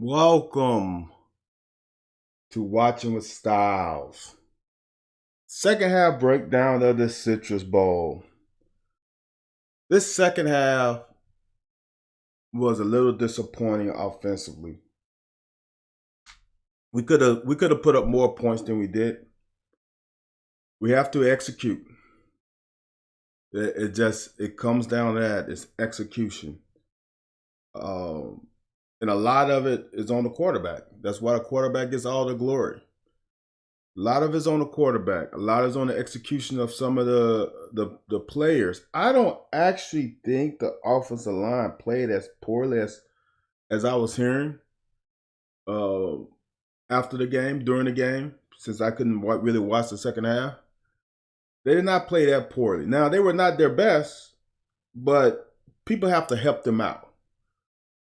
Welcome to Watching with Styles. Second half breakdown of the Citrus Bowl. This second half was a little disappointing offensively. We could have put up more points than we did. We have to execute. It comes down to that. It's execution. And a lot of it is on the quarterback. That's why the quarterback gets all the glory. A lot of it's on the quarterback. A lot is on the execution of some of the players. I don't actually think the offensive line played as poorly as I was hearing uh, after the game, during the game, since I couldn't really watch the second half. They did not play that poorly. Now, they were not their best, but people have to help them out.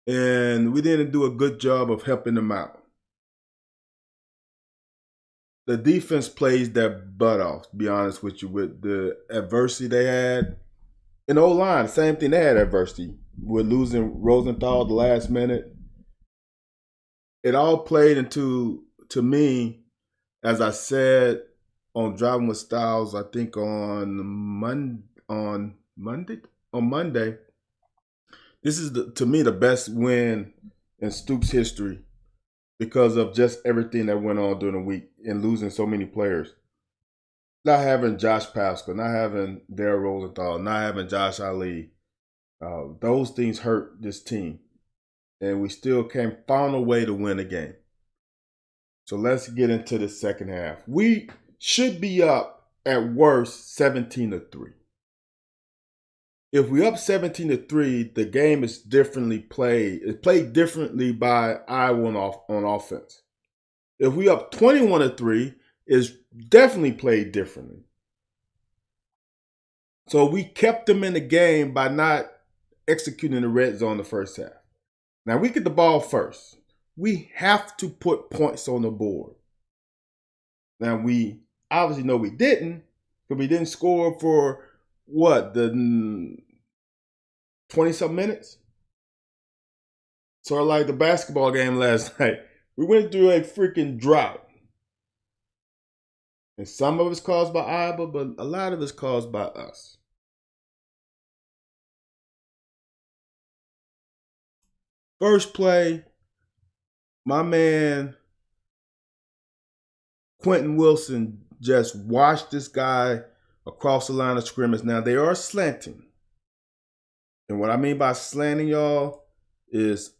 And we didn't do a good job of helping them out. The defense plays their butt off, to be honest with you, with the adversity they had. In the O-line, the same thing, they had adversity. With losing Rosenthal the last minute. It all played into, to me, as I said on Driving with Styles, I think on Monday. This is, to me, the best win in Stoops' history because of just everything that went on during the week and losing so many players. Not having Josh Pascal, not having Darryl Rosenthal, not having Josh Ali. Those things hurt this team. And we still found a way to win a game. So let's get into the second half. We should be up at worst 17-3. If we up 17-3, the game is differently played. It's played differently by Iowa on offense. If we up 21-3, it's definitely played differently. So we kept them in the game by not executing the red zone the first half. Now we get the ball first. We have to put points on the board. Now we obviously know we didn't, because we didn't score for the 20-something minutes? Sort of like the basketball game last night. We went through a freaking drought. And some of it's caused by Iowa, but a lot of it's caused by us. First play, my man Quentin Wilson just washed this guy across the line of scrimmage. Now, they are slanting. And what I mean by slanting, y'all, is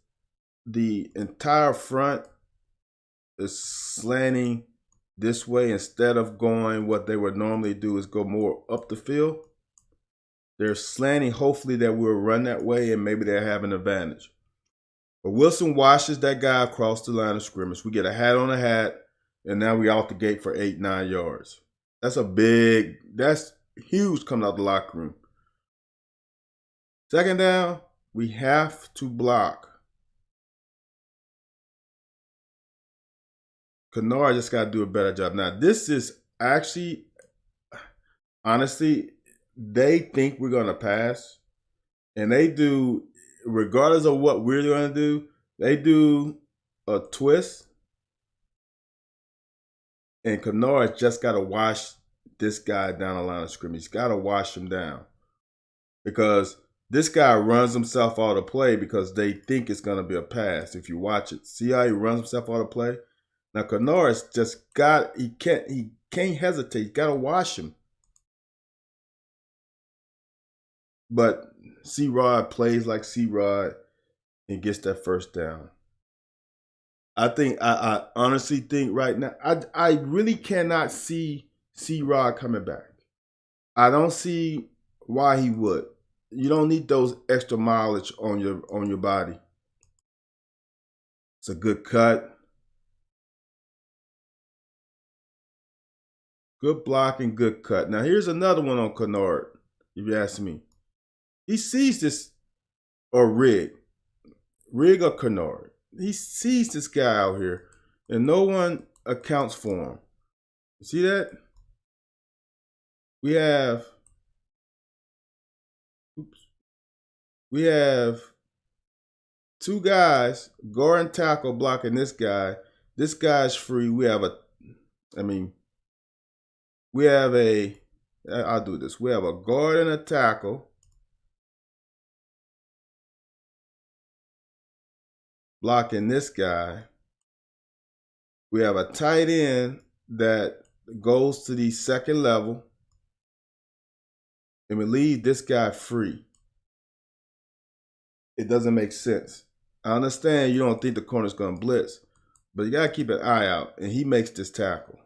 the entire front is slanting this way instead of going what they would normally do is go more up the field. They're slanting, hopefully that we'll run that way and maybe they'll have an advantage. But Wilson washes that guy across the line of scrimmage. We get a hat on a hat, and now we out the gate for 8-9 yards. That's huge coming out the locker room. Second down, we have to block. Kennard just got to do a better job. Now, this is actually, honestly, they think we're going to pass. And they do, regardless of what we're going to do, they do a twist. And Kennard just got to wash this guy down the line of scrimmage. He's got to wash him down. Because this guy runs himself out of play because they think it's going to be a pass. If you watch it, see how he runs himself out of play? Now, Kennard's just he can't hesitate. He's got to wash him. But C-Rod plays like C-Rod and gets that first down. I honestly think right now, I really cannot see C-Rod coming back. I don't see why he would. You don't need those extra mileage on your body. It's a good cut. Good block and good cut. Now here's another one on Kennard, if you ask me. He sees this, or Rig or Kennard. He sees this guy out here, and no one accounts for him. You see that? We have two guys, guard and tackle, blocking this guy. This guy's free. I'll do this. We have a guard and a tackle blocking this guy. We have a tight end that goes to the second level. And we leave this guy free. It doesn't make sense. I understand you don't think the corner's going to blitz, but you got to keep an eye out. And he makes this tackle.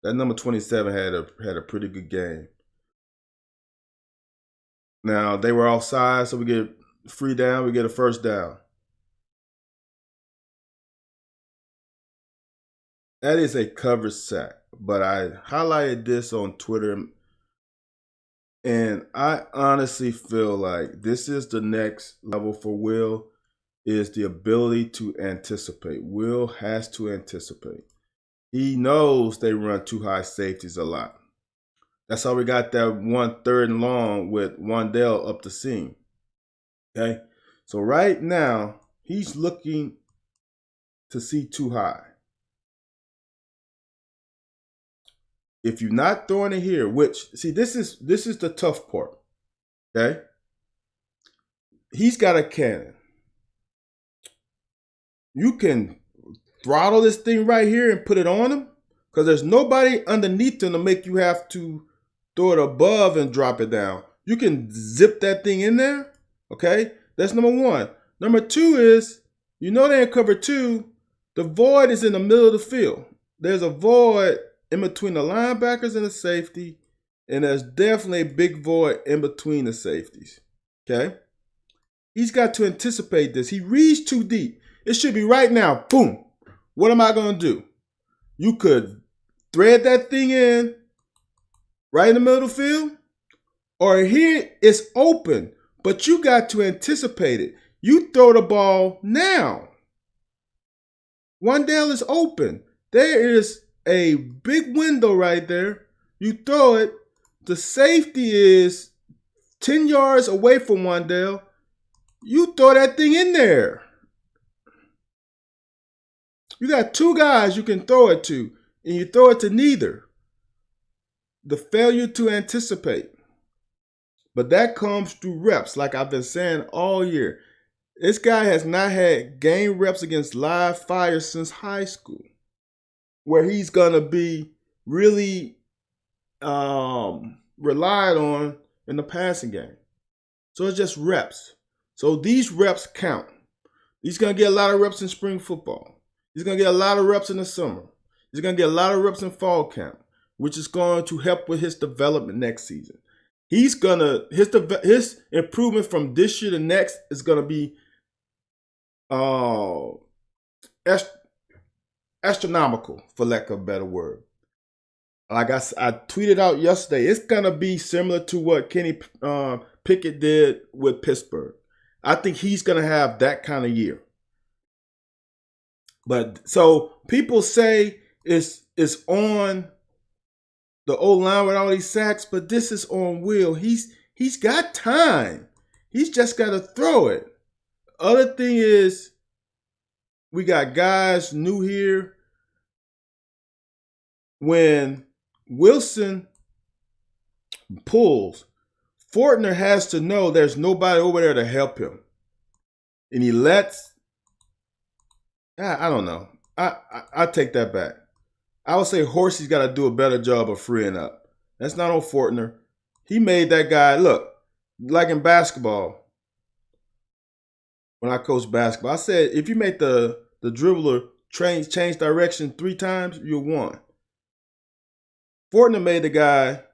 That number 27 had a pretty good game. Now, they were offside, so we get free down. We get a first down. That is a coverage sack. But I highlighted this on Twitter, and I honestly feel like this is the next level for Will, is the ability to anticipate. Will has to anticipate. He knows they run too high safeties a lot. That's how we got that 1 3rd and long with Wan'Dale up the seam. Okay? So right now, he's looking to see too high. If you're not throwing it here, which, see, this is the tough part. Okay? He's got a cannon. You can throttle this thing right here and put it on him, because there's nobody underneath him to make you have to throw it above and drop it down. You can zip that thing in there. Okay? That's number one. Number two is, they're in cover 2. The void is in the middle of the field. There's a void in between the linebackers and the safety, and there's definitely a big void in between the safeties. Okay? He's got to anticipate this. He reads too deep. It should be right now. Boom. What am I going to do? You could thread that thing in right in the middle of the field, or here it's open, but you got to anticipate it. You throw the ball now. Wan'Dale is open. There is a big window right there. You throw it. The safety is 10 yards away from Wan'Dale. You throw that thing in there. You got 2 guys you can throw it to, and you throw it to neither. The failure to anticipate. But that comes through reps, like I've been saying all year. This guy has not had game reps against live fire since high school, where he's going to be really relied on in the passing game. So it's just reps. So these reps count. He's going to get a lot of reps in spring football. He's going to get a lot of reps in the summer. He's going to get a lot of reps in fall camp, which is going to help with his development next season. His improvement from this year to next is going to be astronomical, for lack of a better word. Like I tweeted out yesterday, it's going to be similar to what Kenny Pickett did with Pittsburgh. I think he's going to have that kind of year. But so people say it's on the O-line with all these sacks, but this is on Will. He's got time. He's just got to throw it. Other thing is, we got guys new here. When Wilson pulls, Fortner has to know there's nobody over there to help him. And he lets, I don't know. I take that back. I would say Horsey's got to do a better job of freeing up. That's not on Fortner. He made that guy, look, like in basketball, when I coached basketball, I said, if you make the dribbler change direction 3 times, you won. Fortner made the guy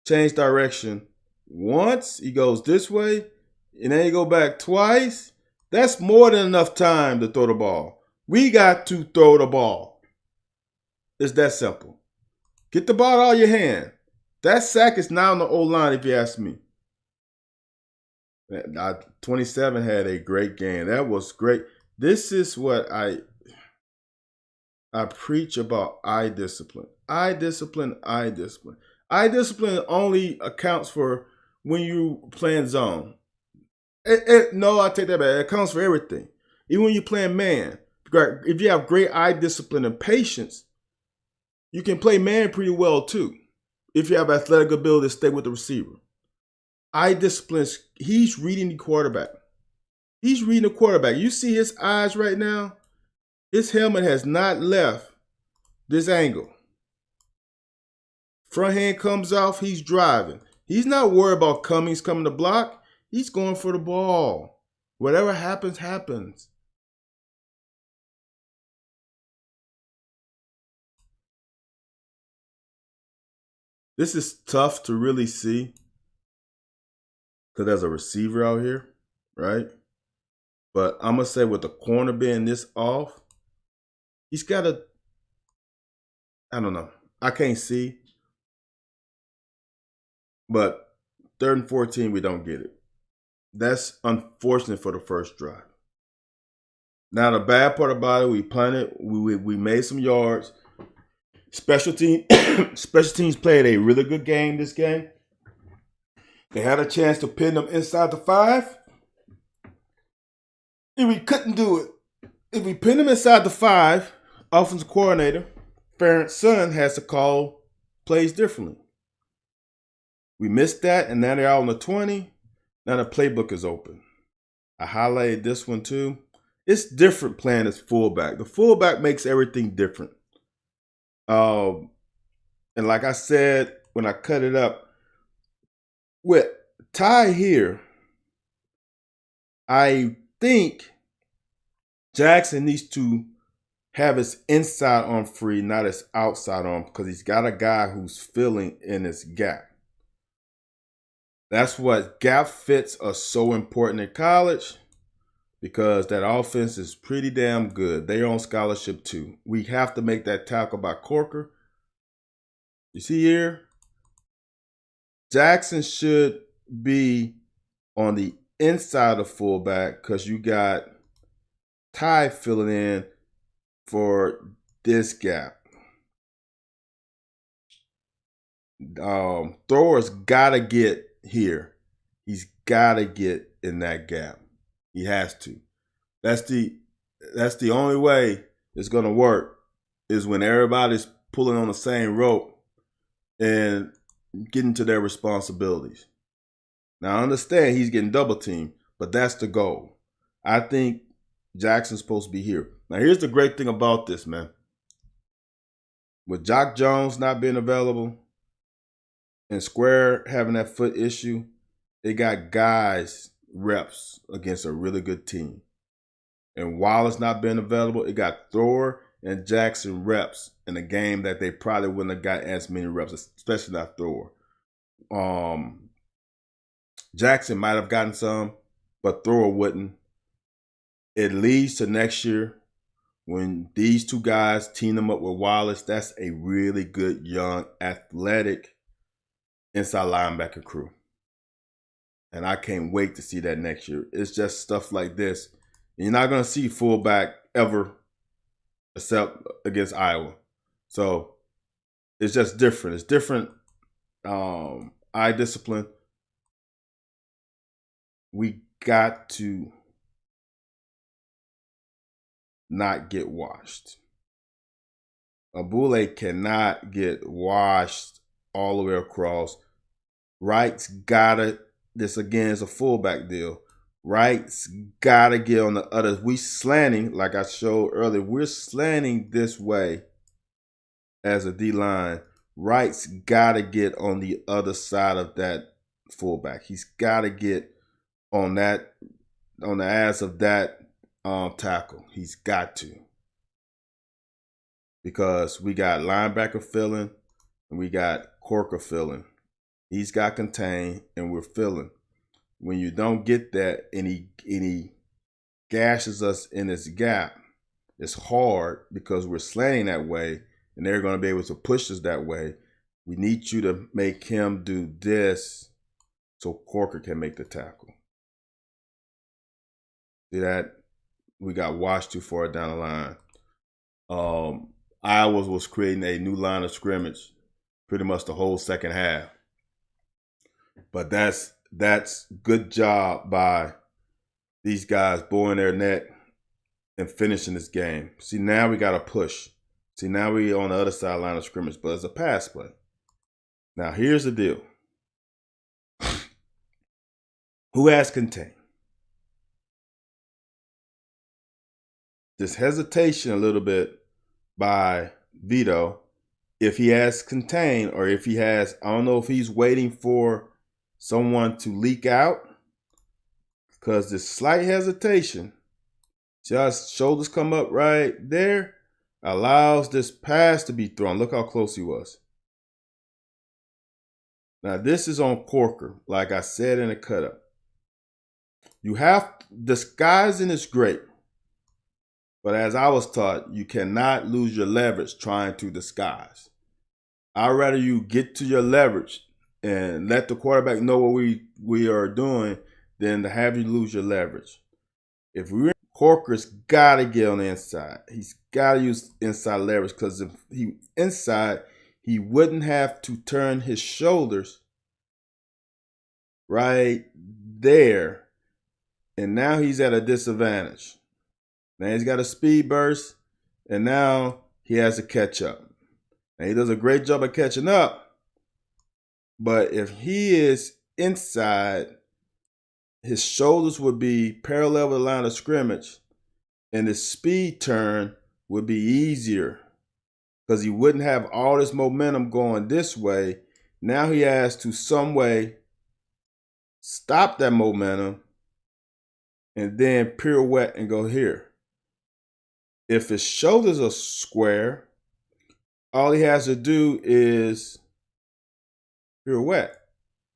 change direction once. He goes this way, and then he go back twice. That's more than enough time to throw the ball. We got to throw the ball. It's that simple. Get the ball out of your hand. That sack is now on the O-line, if you ask me. 27 had a great game. That was great. This is what I preach about: eye discipline. Eye discipline, eye discipline. Eye discipline only accounts for when you playing zone. No, I take that back. It counts for everything. Even when you're playing man, if you have great eye discipline and patience, you can play man pretty well too. If you have athletic ability to stay with the receiver. Eye discipline, he's reading the quarterback. He's reading the quarterback. You see his eyes right now? His helmet has not left this angle. Front hand comes off, he's driving. He's not worried about Cummings coming to block. He's going for the ball. Whatever happens, happens. This is tough to really see because there's a receiver out here, right? But I'm going to say with the corner being this off, he's got to, I don't know. I can't see. But 3rd and 14, we don't get it. That's unfortunate for the first drive. Now, the bad part about it, we punted. We made some yards. Special teams played a really good game this game. They had a chance to pin them inside the 5. And we couldn't do it. If we pin them inside the 5, offensive coordinator, Ferentz son, has to call plays differently. We missed that, and now they're out on the 20. Now the playbook is open. I highlighted this one too. It's different playing as fullback. The fullback makes everything different. And like I said when I cut it up, with Ty here, I think Jackson needs to have his inside arm free, not his outside arm, because he's got a guy who's filling in his gap. That's what gap fits are so important in college, because that offense is pretty damn good. They're on scholarship too. We have to make that tackle by Corker. You see here? Jackson should be on the inside of fullback because you got Ty filling in for this gap. Thrower's got to get here. He's got to get in that gap. He has to. That's the only way it's going to work, is when everybody's pulling on the same rope and getting to their responsibilities. Now, I understand he's getting double teamed, but that's the goal. I think Jackson's supposed to be here. Now, here's the great thing about this, man. With Jock Jones not being available and Square having that foot issue, they got guys reps against a really good team. And Wallace not being available, it got Thor and Jackson reps in a game that they probably wouldn't have got as many reps, especially not Thor. Jackson might have gotten some, but Thor wouldn't. It leads to next year when these two guys team them up with Wallace. That's a really good, young, athletic inside linebacker crew. And I can't wait to see that next year. It's just stuff like this. You're not going to see fullback ever except against Iowa. So it's just different. It's different eye discipline. We got to not get washed. Abule cannot get washed all the way across. Wright's gotta, this again is a fullback deal. Wright's gotta get on the other. We slanting, like I showed earlier, we're slanting this way as a D-line. Wright's gotta get on the other side of that fullback. He's gotta get on that, on the ass of that tackle. He's got to. Because we got linebacker filling and we got Corker filling. He's got contained and we're filling. When you don't get that and he gashes us in his gap, it's hard because we're slanting that way and they're going to be able to push us that way. We need you to make him do this so Corker can make the tackle. See that? We got washed too far down the line. Iowa was creating a new line of scrimmage pretty much the whole second half. But that's good job by these guys boring their neck and finishing this game. See, now we got to push. See, now we on the other side line of scrimmage, but it's a pass play. Now, here's the deal. Who has contain? This hesitation a little bit by Vito, if he has contain or if he has, I don't know if he's waiting for someone to leak out, because this slight hesitation, see how his shoulders come up right there, allows this pass to be thrown. Look how close he was. Now, this is on Corker, like I said in the cut-up. You have, disguising is great. But as I was taught, you cannot lose your leverage trying to disguise. I'd rather you get to your leverage and let the quarterback know what we are doing than to have you lose your leverage. If we're Corker's got to get on the inside. He's got to use inside leverage, because if he inside, he wouldn't have to turn his shoulders right there. And now he's at a disadvantage. Now he's got a speed burst, and now he has to catch up. And he does a great job of catching up, but if he is inside, his shoulders would be parallel with the line of scrimmage, and his speed turn would be easier because he wouldn't have all this momentum going this way. Now he has to some way stop that momentum and then pirouette and go here. If his shoulders are square, all he has to do is pirouette,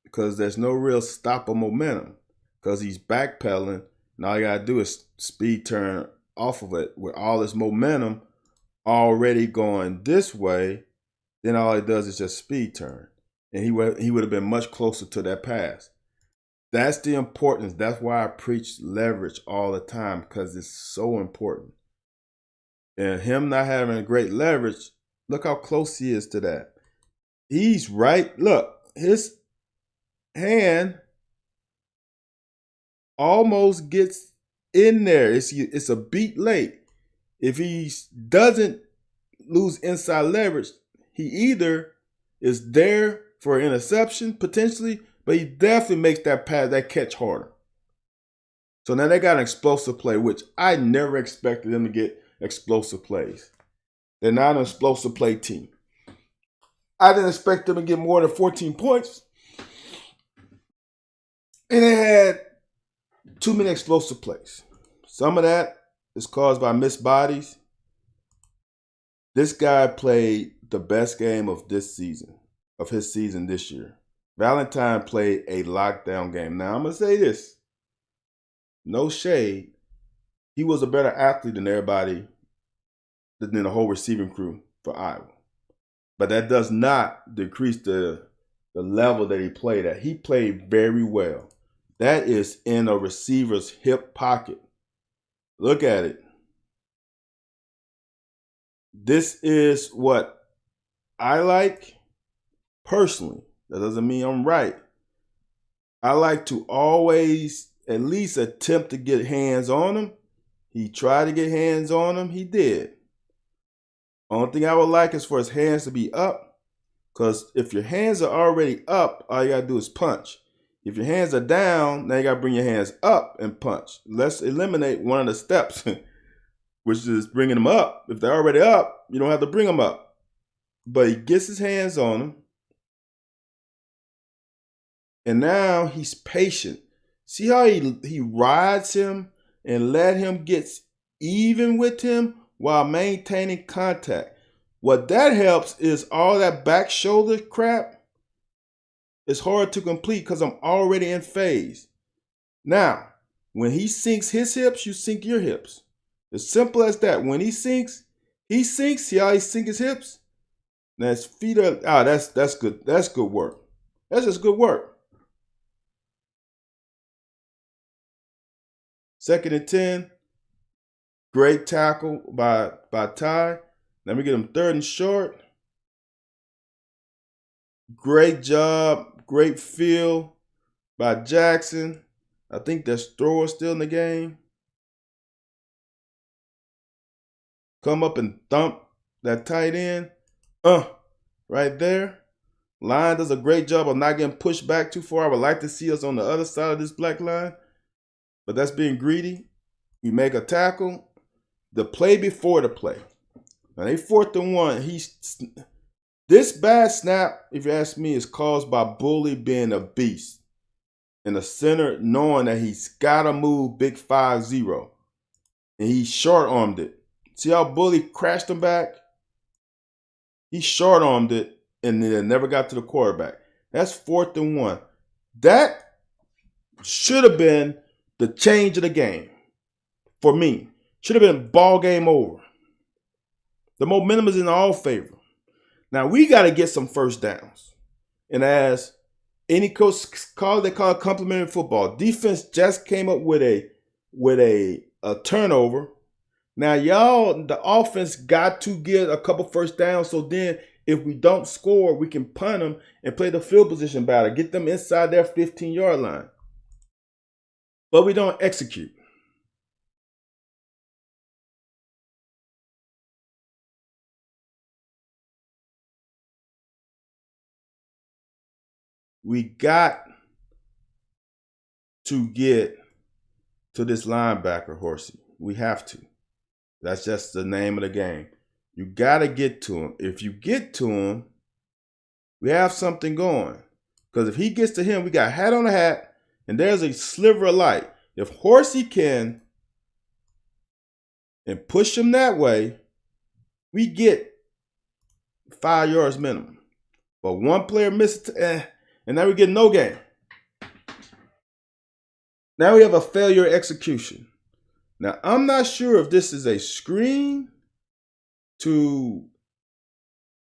because there's no real stop of momentum, because he's backpedaling, and all you got to do is speed turn off of it with all this momentum already going this way. Then all he does is just speed turn, and he would have been much closer to that pass. That's the importance. That's why I preach leverage all the time, because it's so important. And him not having a great leverage, look how close he is to that. He's right. Look, his hand almost gets in there. It's a beat late. If he doesn't lose inside leverage, he either is there for an interception potentially, but he definitely makes that pass, that catch harder. So now they got an explosive play, which I never expected them to get explosive plays. They're not an explosive play team. I didn't expect them to get more than 14 points. And they had too many explosive plays. Some of that is caused by missed bodies. This guy played the best game of this season, of his season this year. Valentine played a lockdown game. Now, I'm going to say this. No shade. He was a better athlete than everybody, than the whole receiving crew for Iowa. But that does not decrease the level that he played at. He played very well. That is in a receiver's hip pocket. Look at it. This is what I like personally. That doesn't mean I'm right. I like to always at least attempt to get hands on him. He tried to get hands on him. He did. Only thing I would like is for his hands to be up, because if your hands are already up, all you got to do is punch. If your hands are down, now you got to bring your hands up and punch. Let's eliminate one of the steps, which is bringing them up. If they're already up, you don't have to bring them up. But he gets his hands on them, and now he's patient. See how he rides him and let him get even with him while maintaining contact. What that helps is all that back shoulder crap is hard to complete because I'm already in phase. Now, when he sinks his hips, you sink your hips. As simple as that. When he sinks. See how he sinks his hips? Now his feet are, that's good. That's good work. That's just good work. 2nd and 10. Great tackle by Ty. Let me get him 3rd and short. Great job. Great feel by Jackson. I think that thrower still in the game. Come up and thump that tight end. Right there. Line does a great job of not getting pushed back too far. I would like to see us on the other side of this black line, but that's being greedy. We make a tackle. The play before the play. Now they 4th and 1. This bad snap, if you ask me, is caused by Bully being a beast. And the center knowing that he's got to move big 5-0. And he short-armed it. See how Bully crashed him back? He short-armed it and then never got to the quarterback. That's 4th and 1. That should have been the change of the game for me. Should have been ball game over. The momentum is in our favor. Now we got to get some first downs. And as any coach they call it complementary football. Defense just came up with a turnover. Now y'all, the offense got to get a couple first downs. So then if we don't score, we can punt them and play the field position battle. Get them inside their 15-yard line. But we don't execute. We got to get to this linebacker, Horsey. We have to. That's just the name of the game. You got to get to him. If you get to him, we have something going. Because if he gets to him, we got hat on a hat, and there's a sliver of light. If Horsey can and push him that way, we get 5 yards minimum. But one player misses, and now we get no game. Now we have a failure execution. Now, I'm not sure if this is a screen to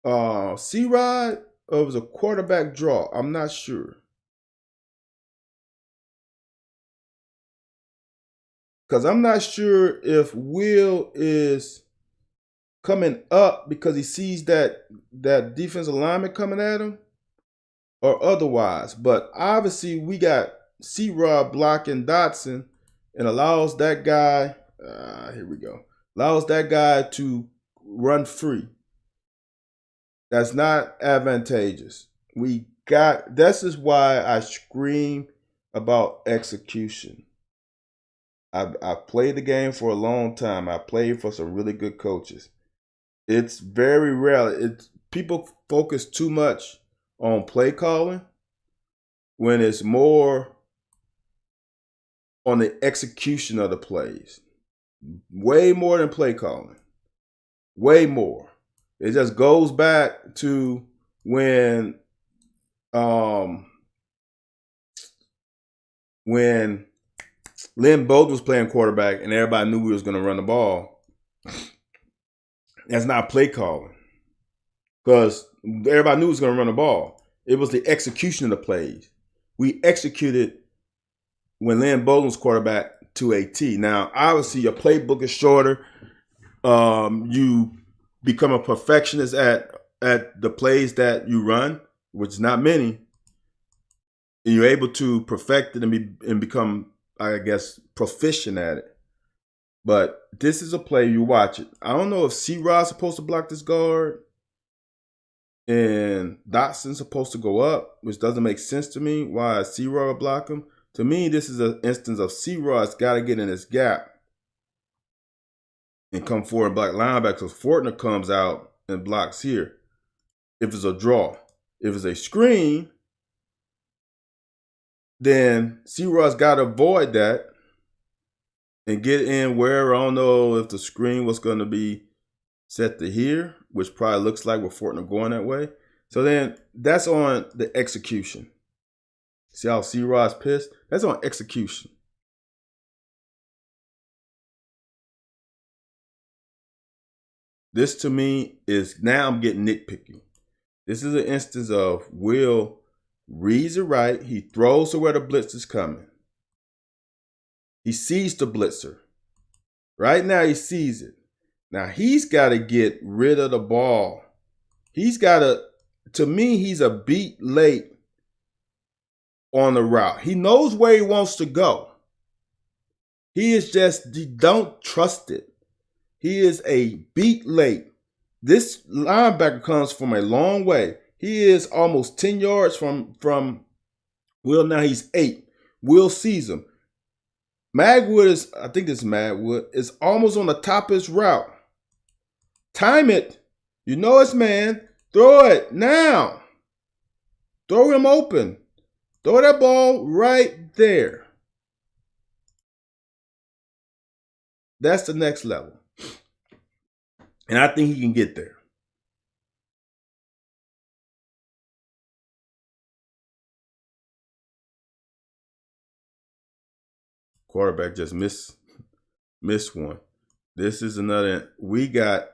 C-Rod or it was a quarterback draw. I'm not sure. Because I'm not sure if Will is coming up because he sees that defensive lineman coming at him or otherwise. But obviously we got C-Rod blocking Dotson and allows that guy, allows that guy to run free. That's not advantageous. This is why I scream about execution. I've played the game for a long time. I played for some really good coaches. It's very rare. People focus too much on play calling when it's more on the execution of the plays. Way more than play calling. Way more. It just goes back to when Lynn Bowden was playing quarterback and everybody knew we was going to run the ball. That's not play calling. Because everybody knew we was going to run the ball. It was the execution of the plays. We executed when Lynn Bowden was quarterback to a T. Now, obviously, your playbook is shorter. You become a perfectionist at the plays that you run, which is not many. And you're able to perfect it and become, I guess, proficient at it. But this is a play, you watch it. I don't know if C-Rod's supposed to block this guard and Dotson's supposed to go up, which doesn't make sense to me. Why C-Rod would block him? To me, this is an instance of C-Rod's got to get in this gap and come forward and block linebacker. So Fortner comes out and blocks here. If it's a draw. If it's a screen, then C-Rod's got to avoid that and get in where, I don't know if the screen was going to be set to here, which probably looks like with Fortner going that way. So then that's on the execution. See how C-Rod's pissed? That's on execution. This to me is, now I'm getting nitpicky. This is an instance of Will reads it right. He throws to where the blitz is coming. He sees the blitzer. Right now he sees it. Now he's got to get rid of the ball. He's got to me, he's a beat late on the route. He knows where he wants to go. He is just, you don't trust it. He is a beat late. This linebacker comes from a long way. He is almost 10 yards from Will. Now he's 8. Will sees him. Magwood is, I think this is Magwood, is almost on the top of his route. Time it. You know it's man. Throw it now. Throw him open. Throw that ball right there. That's the next level. And I think he can get there. Quarterback just missed one. This is another. We got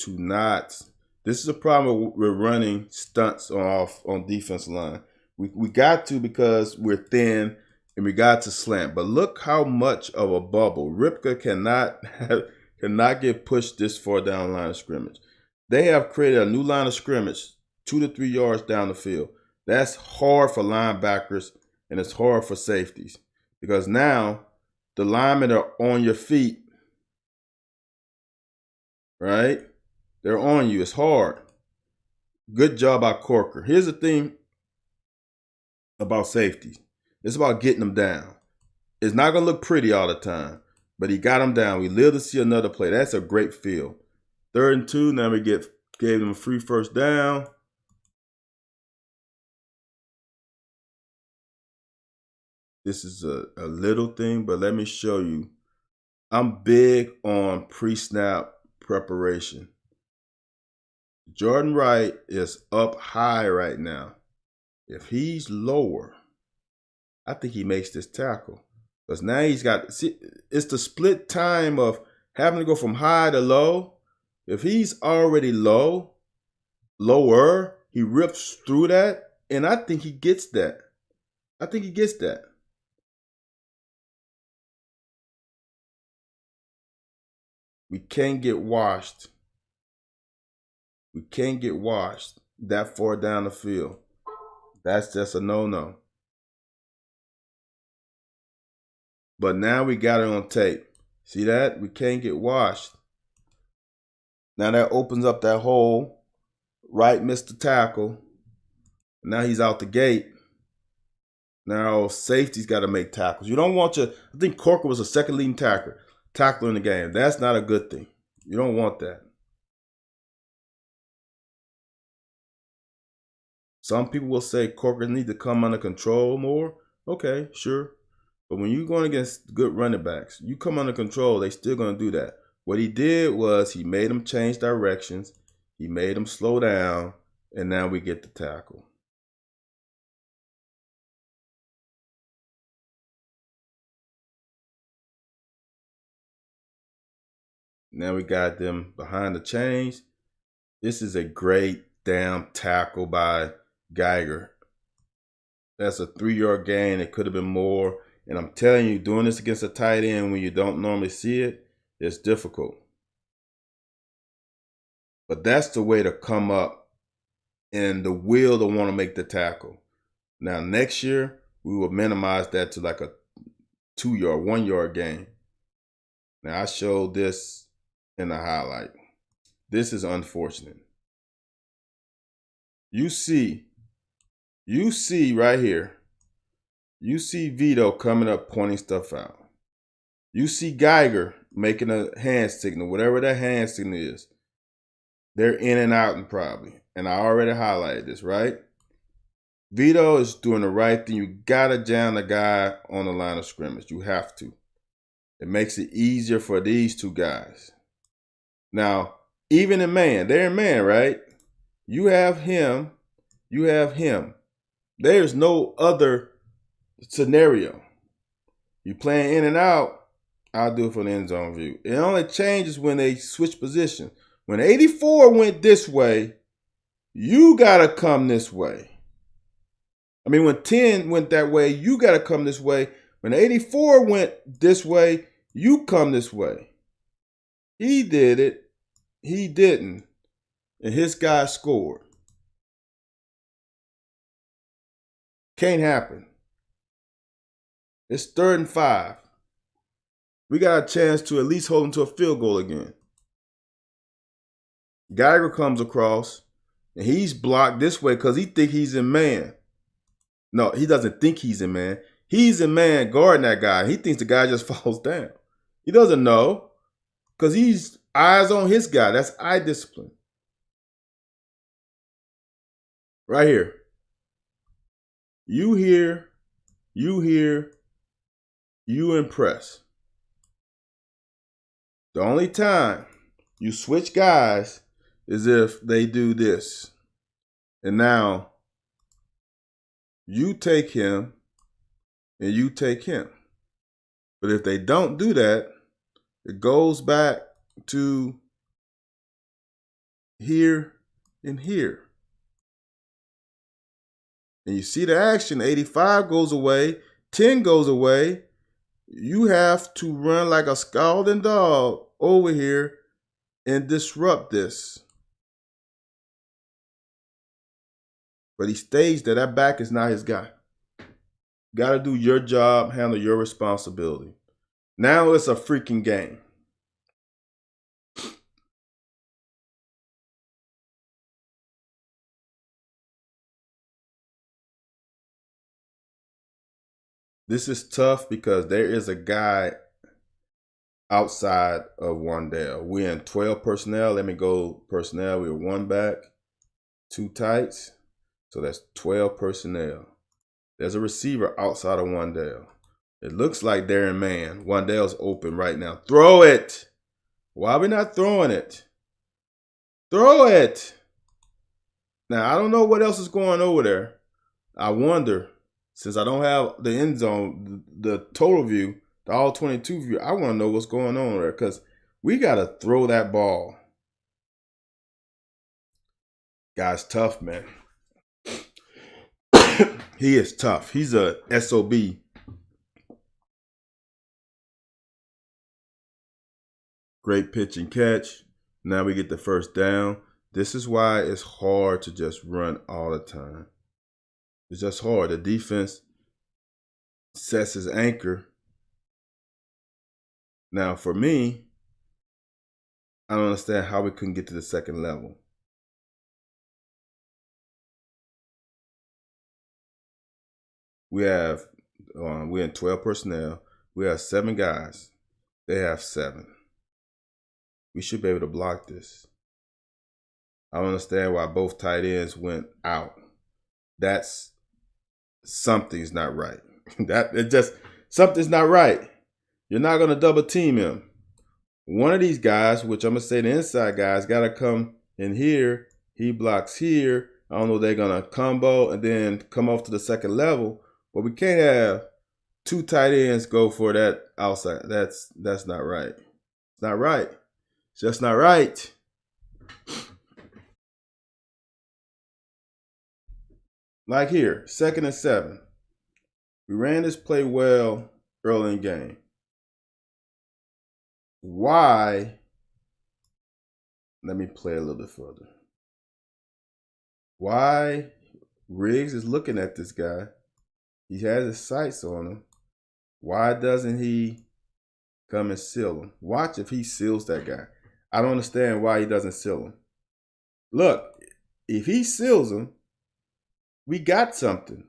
to not. This is a problem with running stunts on defensive line. We got to, because we're thin and we got to slant. But look how much of a bubble. Ripka cannot get pushed this far down the line of scrimmage. They have created a new line of scrimmage 2 to 3 yards down the field. That's hard for linebackers and it's hard for safeties, because now the linemen are on your feet, right? They're on you. It's hard. Good job by Corker. Here's the thing about safety. It's about getting them down. It's not going to look pretty all the time, but he got them down. We live to see another play. That's a great feel. 3rd and 2. Now we gave them a free first down. This is a little thing, but let me show you. I'm big on pre-snap preparation. Jordan Wright is up high right now. If he's lower, I think he makes this tackle. Because now he's got, see, it's the split time of having to go from high to low. If he's already lower, he rips through that, and I think he gets that. We can't get washed. We can't get washed that far down the field. That's just a no-no. But now we got it on tape. See that? We can't get washed. Now that opens up that hole. Wright missed the tackle. Now he's out the gate. Now safety's got to make tackles. You don't want your, I think Corker was a second leading tackler in the game. That's not a good thing. You don't want that. Some people will say Corker needs to come under control more. Okay, sure. But when you're going against good running backs, you come under control, they still going to do that. What he did was he made them change directions. He made them slow down, and now we get the tackle. Now we got them behind the chains. This is a great damn tackle by Geiger. That's a 3-yard gain. It could have been more. And I'm telling you, doing this against a tight end when you don't normally see it, it's difficult. But that's the way to come up and the will to want to make the tackle. Now, next year, we will minimize that to like a 2-yard, 1-yard gain. Now, I showed this in the highlight. This is unfortunate. You see right here, you see Vito coming up pointing stuff out. You see Geiger making a hand signal, whatever that hand signal is. They're in and out and probably. And I already highlighted this, right? Vito is doing the right thing. You got to jam the guy on the line of scrimmage. You have to. It makes it easier for these two guys. Now, even in man, they're in man, right? You have him. You have him. There's no other scenario. You playing in and out, I'll do it for the end zone view. It only changes when they switch position. When 84 went this way, you got to come this way. I mean, when 10 went that way, you got to come this way. When 84 went this way, you come this way. He did it. He didn't. And his guy scored. Can't happen. It's 3rd and 5. we got a chance to at least hold him to a field goal again. Geiger comes across, and he's blocked this way because he think he's in man. No, he doesn't think he's in man. He's in man guarding that guy. He thinks the guy just falls down. He doesn't know because he's eyes on his guy. That's eye discipline. Right here. You hear, you impress. The only time you switch guys is if they do this. And now you take him and you take him. But if they don't do that, it goes back to here and here. And you see the action, 85 goes away, 10 goes away. You have to run like a scalding dog over here and disrupt this. But he stays there. That back is not his guy. Got to do your job, handle your responsibility. Now it's a freaking game. This is tough because there is a guy outside of Wan'Dale. We're in 12 personnel. Let me go personnel. We're 1 back, 2 tights. So that's 12 personnel. There's a receiver outside of Wan'Dale. It looks like they're in man. Wan'Dale's open right now. Throw it. Why are we not throwing it? Throw it. Now, I don't know what else is going over there. I wonder, since I don't have the end zone, the total view, the all 22 view, I want to know what's going on there because we got to throw that ball. Guy's tough, man. He is tough. He's a SOB. Great pitch and catch. Now we get the first down. This is why it's hard to just run all the time. It's just hard. The defense sets his anchor. Now, for me, I don't understand how we couldn't get to the second level. We're in 12 personnel. We have 7 guys. They have 7. We should be able to block this. I don't understand why both tight ends went out. That's something's not right. Something's not right. You're not going to double team him. One of these guys, which I'm going to say the inside guys, got to come in here. He blocks here. I don't know if they're going to combo and then come off to the second level. But we can't have 2 tight ends go for that outside. That's not right. It's not right. It's just not right. Like here, 2nd and 7. We ran this play well early in the game. Why? Let me play a little bit further. Why Riggs is looking at this guy? He has his sights on him. Why doesn't he come and seal him? Watch if he seals that guy. I don't understand why he doesn't seal him. Look, if he seals him, we got something.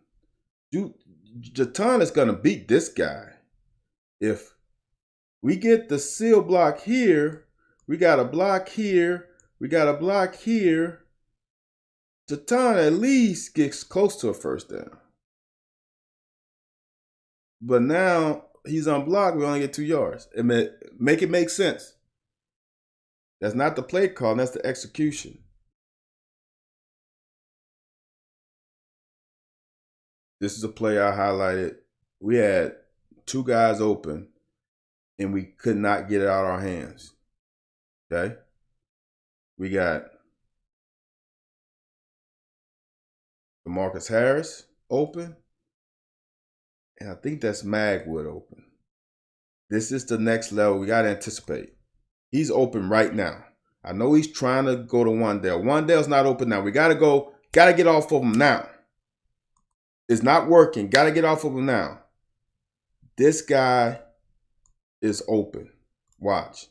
Jatan is going to beat this guy. If we get the seal block here, we got a block here, we got a block here, Jatan at least gets close to a first down. But now he's unblocked, we only get 2 yards. Make it make sense. That's not the play call, that's the execution. This is a play I highlighted. We had 2 guys open, and we could not get it out of our hands. Okay? We got Marcus Harris open, and I think that's Magwood open. This is the next level. We got to anticipate. He's open right now. I know he's trying to go to Wan'Dale. Wan'Dale's not open now. We got to get off of him now. It's not working. Got to get off of him now. This guy is open. Watch.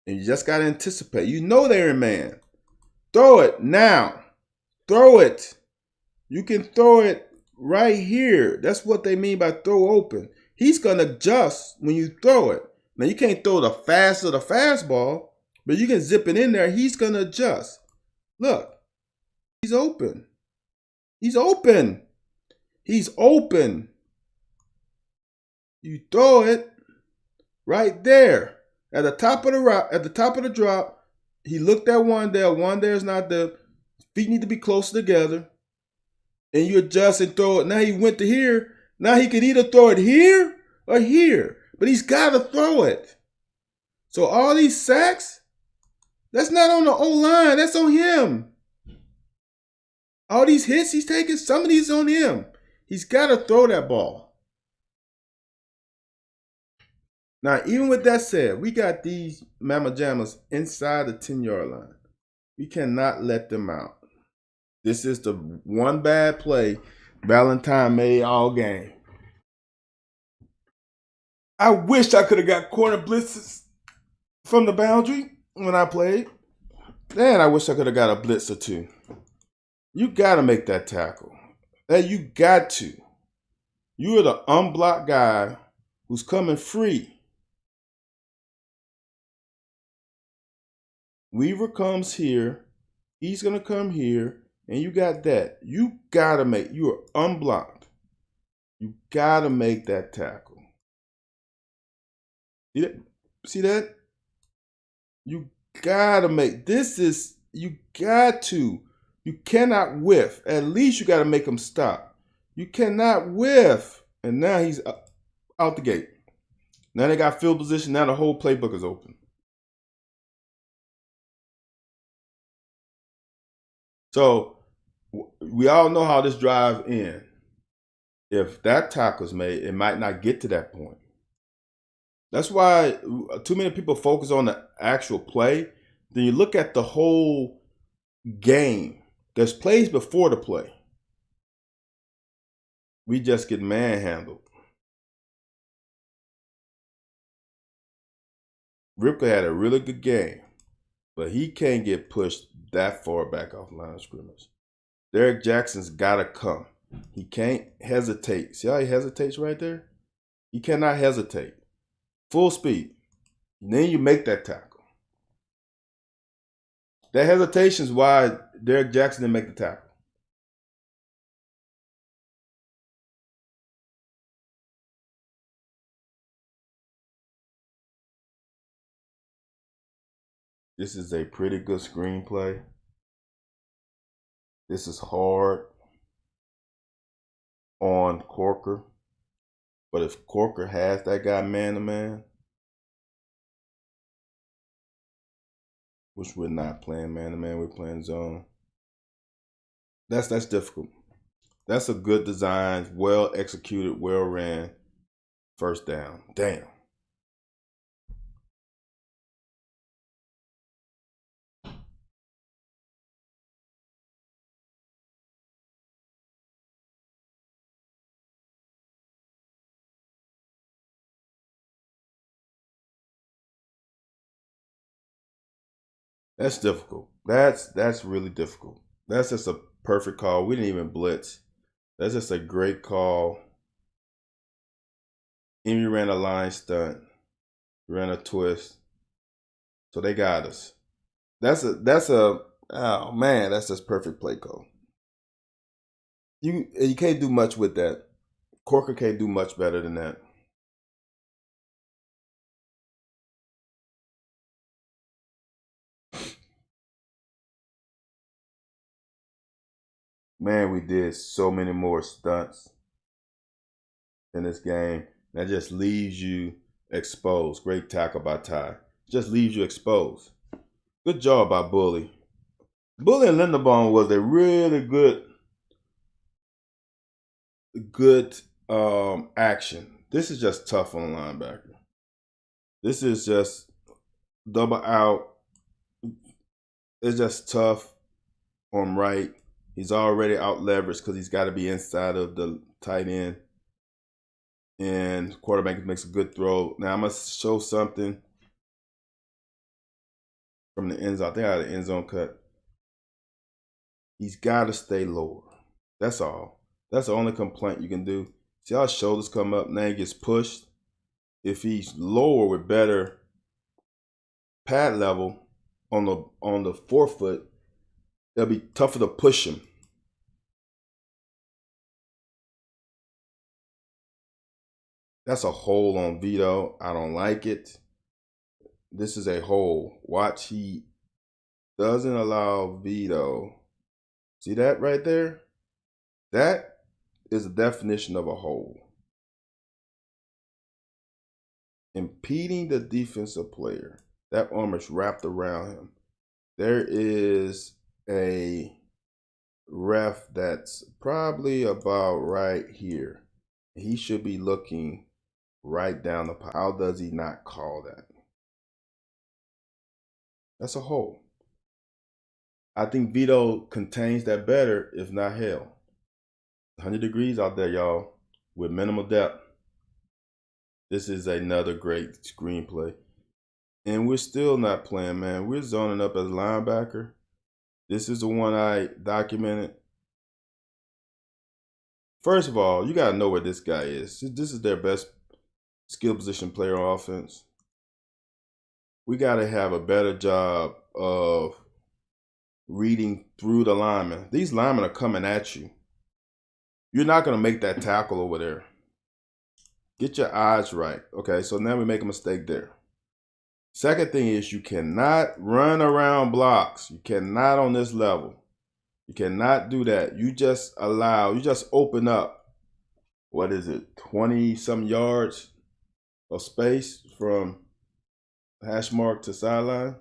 And you just got to anticipate. You know they're in man. Throw it now. Throw it. You can throw it right here. That's what they mean by throw open. He's going to adjust when you throw it. Now, you can't throw the fast of the fastball, but you can zip it in there. He's going to adjust. Look, he's open. He's open. He's open. You throw it right there at the top of the rock, at the top of the drop. He looked at one there is not there. Feet need to be close together. And you adjust and throw it. Now he went to here. Now he can either throw it here or here. But he's got to throw it. So all these sacks, that's not on the O-line. That's on him. All these hits he's taking, some of these on him. He's got to throw that ball. Now, even with that said, we got these Mama Jammas inside the 10-yard line. We cannot let them out. This is the one bad play Valentine made all game. I wish I could have got corner blitzes from the boundary when I played. Man, I wish I could have got a blitz or two. You got to make that tackle. You got to. You are the unblocked guy who's coming free. Weaver comes here. He's going to come here. And you got that. You got to make. You are unblocked. You got to make that tackle. See that? You got to make. This is. You got to. You cannot whiff. At least you got to make him stop. You cannot whiff. And now he's out the gate. Now they got field position. Now the whole playbook is open. So we all know how this drive ends. If that tackle's made, it might not get to that point. That's why too many people focus on the actual play. Then you look at the whole game. There's plays before the play. We just get manhandled. Ripka had a really good game, but he can't get pushed that far back off the line of scrimmage. Derek Jackson's got to come. He can't hesitate. See how he hesitates right there? He cannot hesitate. Full speed. And then you make that tackle. That hesitation is why Derek Jackson didn't make the tackle. This is a pretty good screenplay. This is hard on Corker. But if Corker has that guy man-to-man, which we're not playing man-to-man, we're playing zone. That's difficult. That's a good design, well executed, well ran. First down. Damn. That's difficult. That's really difficult. That's just a perfect call. We didn't even blitz. That's just a great call. Amy ran a line stunt, ran a twist. So they got us. That's a oh man, that's just perfect play call. You can't do much with that. Corker can't do much better than that. Man, we did so many more stunts in this game. That just leaves you exposed. Great tackle by Ty. Just leaves you exposed. Good job by Bully. Bully and Linderbaum was a really good action. This is just tough on the linebacker. This is just double out. It's just tough on right. He's already out leveraged because he's got to be inside of the tight end. and quarterback makes a good throw. Now I'm gonna show something from the end zone. I think I had an end zone cut. He's got to stay lower. That's all. That's the only complaint you can do. See how his shoulders come up, now he gets pushed. If he's lower with better pad level on the forefoot, it'll be tougher to push him. That's a hole on Vito. I don't like it. This is a hole. Watch, he doesn't allow Vito. See that right there? That is the definition of a hole. Impeding the defensive player. That arm is wrapped around him. There is a ref that's probably about right here. He should be looking right down the pipe. How does he not call that? That's a hole. I think Vito contains that better, if not hell. 100 degrees out there, y'all, with minimal depth. This is another great screenplay. And we're still not playing, man. We're zoning up as linebacker. This is the one I documented. First of all, you got to know where this guy is. This is their best skill position player on offense. We got to have a better job of reading through the linemen. These linemen are coming at you. You're not going to make that tackle over there. Get your eyes right. Okay, so now we make a mistake there. Second thing is you cannot run around blocks. You cannot on this level. You cannot do that. You just open up, what is it, 20-some yards of space from hash mark to sideline,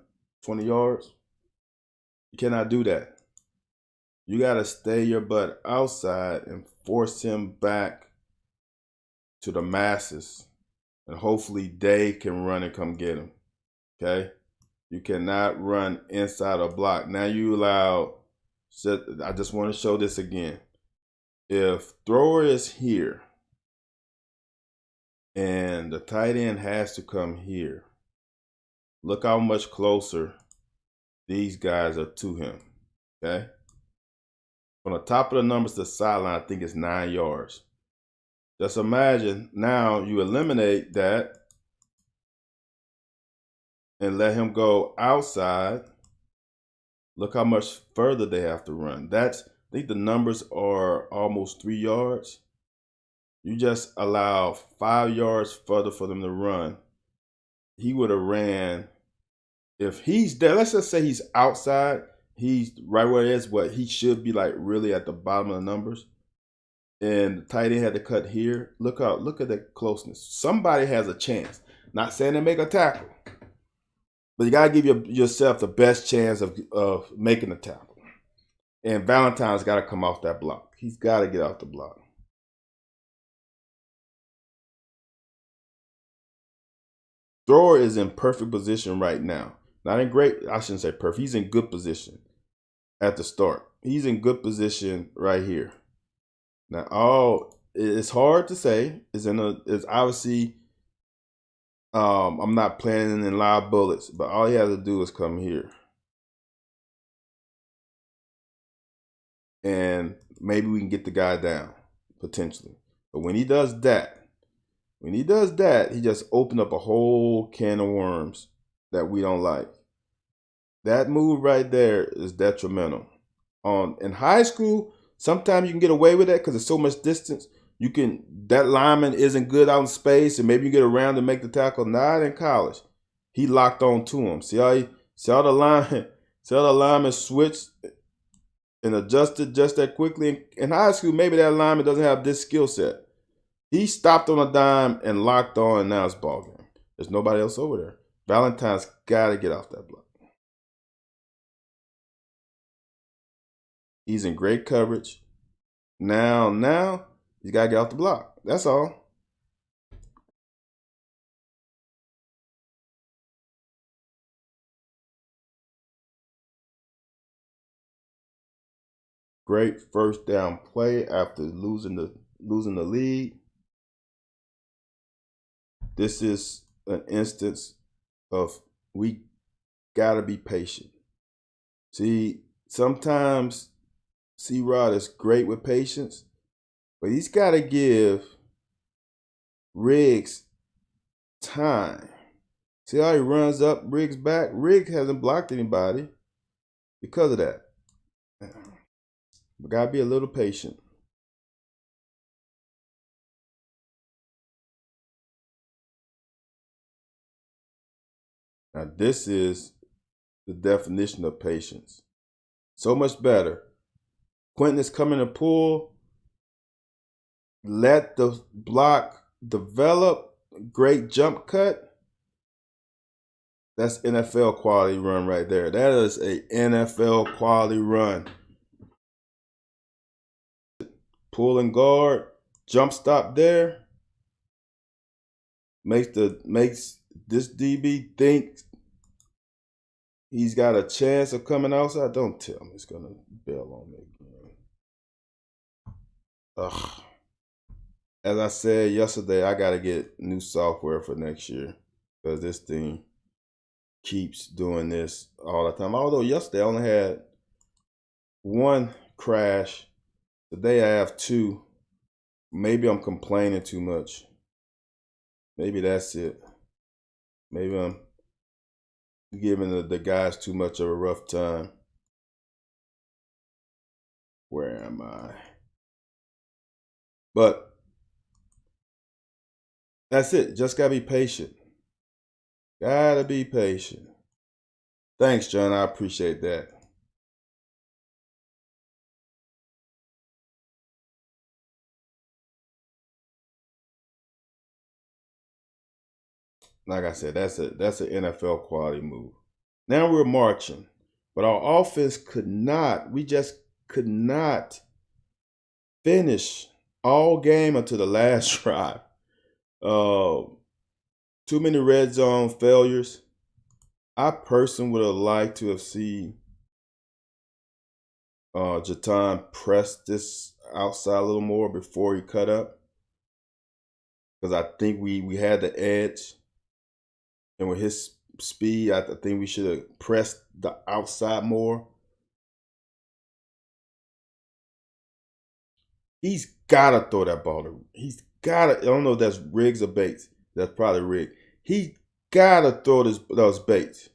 20 yards. You cannot do that. You got to stay your butt outside and force him back to the masses. And hopefully they can run and come get him. Okay? You cannot run inside a block. Now you allow, I just want to show this again. If thrower is here and the tight end has to come here, look how much closer these guys are to him. Okay? From the top of the numbers to the sideline, I think it's 9 yards. Just imagine now you eliminate that and let him go outside. Look how much further they have to run. I think the numbers are almost 3 yards. You just allow 5 yards further for them to run. He would have ran, if he's there, let's just say he's outside, he's right where it is, but he should be like really at the bottom of the numbers. And the tight end had to cut here. Look at the closeness. Somebody has a chance. Not saying to make a tackle, but you gotta give yourself the best chance of making a tackle. And Valentine's got to come off that block. He's got to get off the block. Thrower is in perfect position right now. Not in great, I shouldn't say perfect. He's in good position at the start. He's in good position right here. Now, it's hard to say. It's obviously, I'm not planning in live bullets, but all he has to do is come here. And maybe we can get the guy down, potentially. But when he does that, he just opened up a whole can of worms that we don't like. That move right there is detrimental. In high school, sometimes you can get away with that because there's so much distance. That lineman isn't good out in space, and maybe you get around to make the tackle. Not in college. He locked on to him. See how the lineman switched and adjusted just that quickly. In high school, maybe that lineman doesn't have this skill set. He stopped on a dime and locked on, and now it's ball game. There's nobody else over there. Valentine's got to get off that block. He's in great coverage. Now, he's got to get off the block. That's all. Great first down play after losing the lead. This is an instance of we got to be patient. See, sometimes C-Rod is great with patience, but he's got to give Riggs time. See how he runs up Riggs back? Riggs hasn't blocked anybody because of that. We got to be a little patient. Now, this is the definition of patience. So much better. Quentin is coming to pull. Let the block develop. Great jump cut. That's NFL quality run right there. That is a NFL quality run. Pull and guard. Jump stop there. Makes this DB think he's got a chance of coming outside. Don't tell me it's gonna bail on me again. Ugh. As I said yesterday, I gotta get new software for next year because this thing keeps doing this all the time. Although yesterday I only had one crash. Today I have two. Maybe I'm complaining too much. Maybe that's it. Maybe I'm giving the guys too much of a rough time. Where am I? But that's it. Just gotta be patient. Gotta be patient. Thanks, John. I appreciate that. Like I said, that's an NFL quality move. Now we're marching, but our offense just could not finish all game until the last drive. Too many red zone failures. I personally would have liked to have seen Jatan press this outside a little more before he cut up, because I think we had the edge, and with his speed, I think we should have pressed the outside more. He's gotta throw that ball. He's gotta. I don't know if that's Riggs or Bates. That's probably Riggs. He gotta throw those Bates.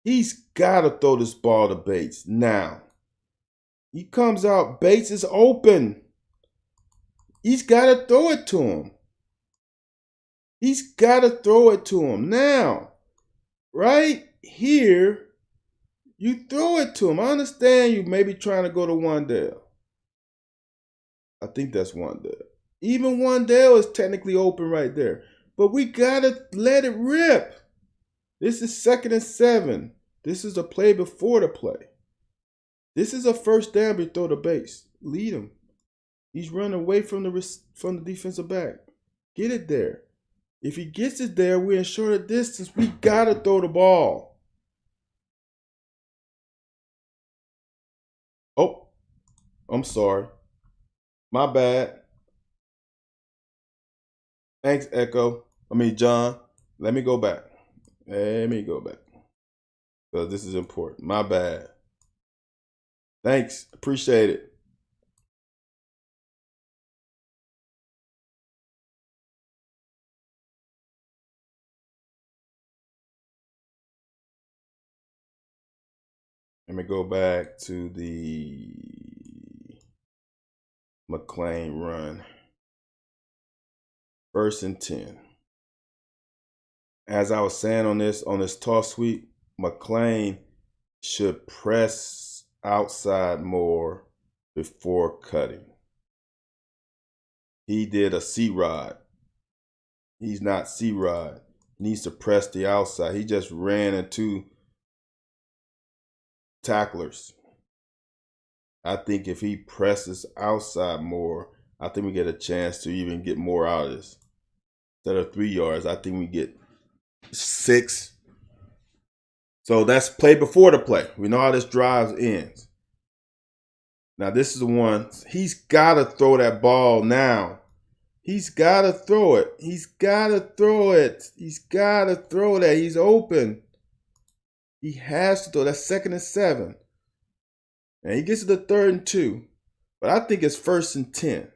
He's gotta throw this ball to Bates now. He comes out. Bates is open. He's gotta throw it to him. He's gotta throw it to him now. Right here, you throw it to him. I understand you may be trying to go to Wandale. I think that's Wandale. Even Wandale is technically open right there. But we gotta let it rip. This is 2nd and 7. This is a play before the play. This is a first down but throw the base. Lead him. He's running away from the defensive back. Get it there. If he gets it there, we're in shorter distance. We gotta throw the ball. Oh, I'm sorry. My bad. Thanks, John. Let me go back. Because this is important. My bad. Thanks. Appreciate it. Let me go back to the McClain run. 1st and 10. As I was saying on this toss sweep, McClain should press outside more before cutting. He did a C-Rod. He's not C-Rod. He needs to press the outside. He just ran into tacklers. I think if he presses outside more, I think we get a chance to even get more out of this. Instead of 3 yards, I think we get 6. So that's play before the play. We know how this drive ends. Now this is the one. He's got to throw that ball now. He's got to throw it. He's got to throw it. He's got to throw that. He's open. He has to throw. That's 2nd and 7. And he gets to the 3rd and 2. But I think it's 1st and 10.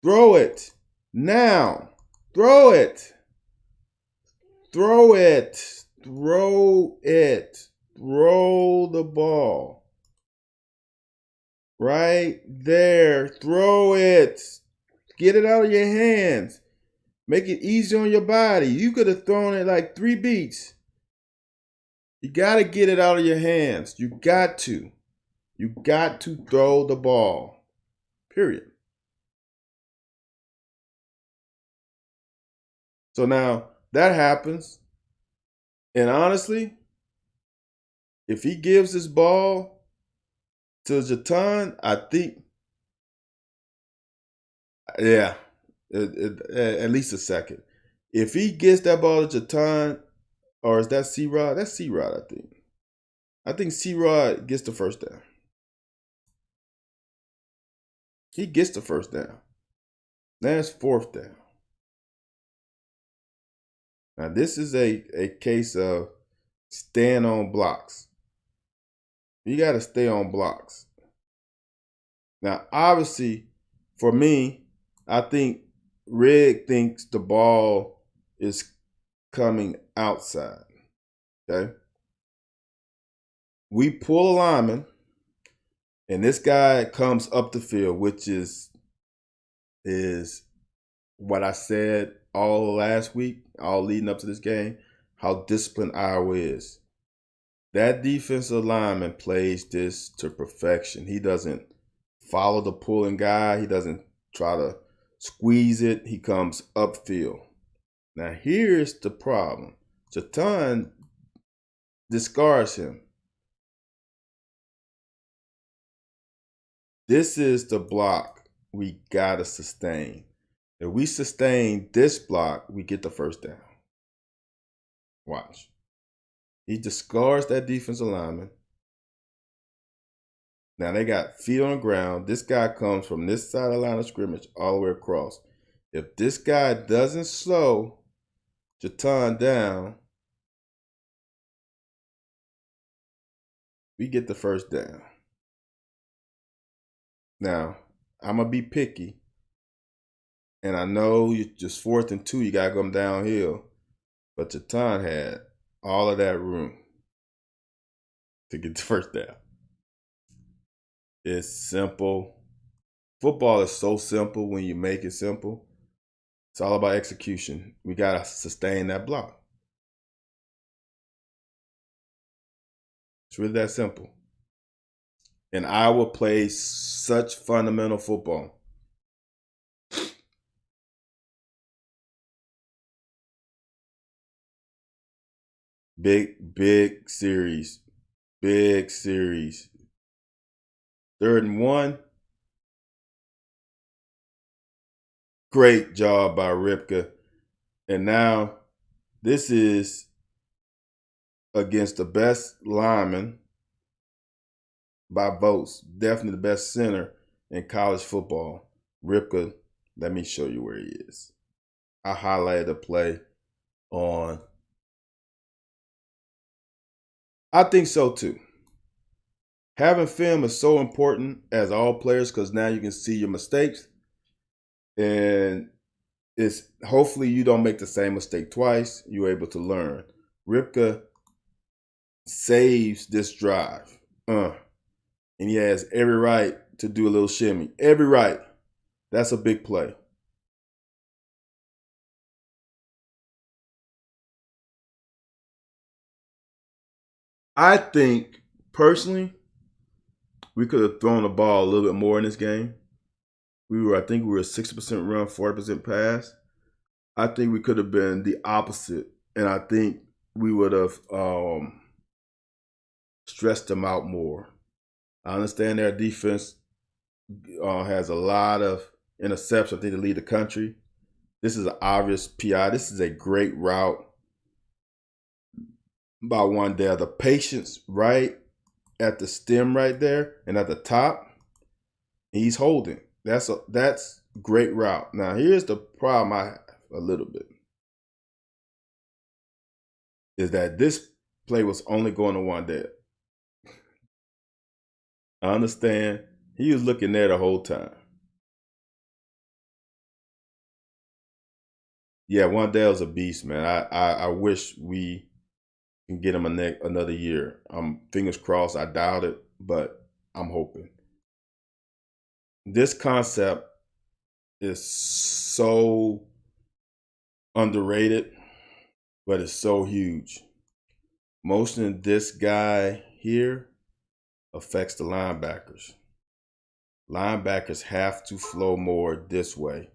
Throw it. Now. Throw it. Throw it. Throw it. Throw the ball. Right there. Throw it. Get it out of your hands. Make it easy on your body. You could have thrown it like 3 beats. You got to get it out of your hands. You got to. You got to throw the ball. Period. So now that happens. And honestly, if he gives this ball to Jatan, I think, yeah, at least a second. If he gets that ball to Jatan, or is that C-Rod? That's C-Rod, I think. I think C-Rod gets the first down. He gets the first down. Now it's 4th down. Now this is a case of staying on blocks. You got to stay on blocks. Now, obviously, for me, I think Rig thinks the ball is coming outside. Okay? We pull a lineman, and this guy comes up the field, which is what I said all last week, all leading up to this game, how disciplined Iowa is. That defensive lineman plays this to perfection. He doesn't follow the pulling guy. He doesn't try to squeeze it. He comes upfield. Now, here's the problem. Jatan discards him. This is the block we got to sustain. If we sustain this block, we get the first down. Watch. He discards that defensive lineman. Now they got feet on the ground. This guy comes from this side of the line of scrimmage all the way across. If this guy doesn't slow Jatan down, we get the first down. Now, I'm going to be picky. And I know you just 4th and 2, you got to come downhill. But Jatan had all of that room to get the first down. It's simple. Football is so simple when you make it simple. It's all about execution. We got to sustain that block. It's really that simple. And Iowa plays such fundamental football. Big series. Big series. 3rd and 1. Great job by Ripka. And now this is against the best lineman by votes. Definitely the best center in college football. Ripka, let me show you where he is. I highlighted the play on. I think so too. Having film is so important as all players because now you can see your mistakes. And it's hopefully you don't make the same mistake twice. You're able to learn. Ripka saves this drive. And he has every right to do a little shimmy. Every right. That's a big play. I think, personally, we could have thrown the ball a little bit more in this game. I think we were 60% run, 40% pass. I think we could have been the opposite. And I think we would have stressed them out more. I understand their defense has a lot of interceptions. I think they lead the country. This is an obvious PI. This is a great route by Wan'Dale. The patience right at the stem right there and at the top, he's holding. That's Great route. Now, here's the problem I have a little bit. Is that this play was only going to Wan'Dale. I understand. He was looking there the whole time. Yeah, Wan'Dale's a beast, man. I wish we can get him another year. Fingers crossed. I doubt it, but I'm hoping. This concept is so underrated, but it's so huge. Motioning this guy here affects the linebackers. Linebackers have to flow more this way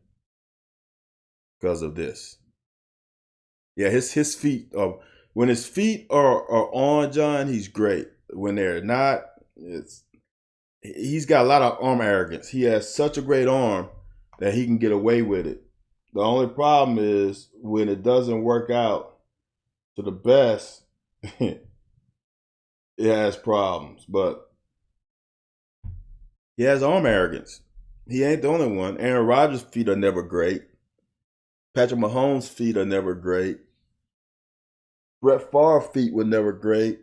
because of this. Yeah, his feet are, when his feet are on John, he's great. When they're not, he's got a lot of arm arrogance. He has such a great arm that he can get away with it. The only problem is when it doesn't work out to the best, it has problems. But he has arm arrogance. He ain't the only one. Aaron Rodgers' feet are never great. Patrick Mahomes' feet are never great. Brett Favre's feet were never great.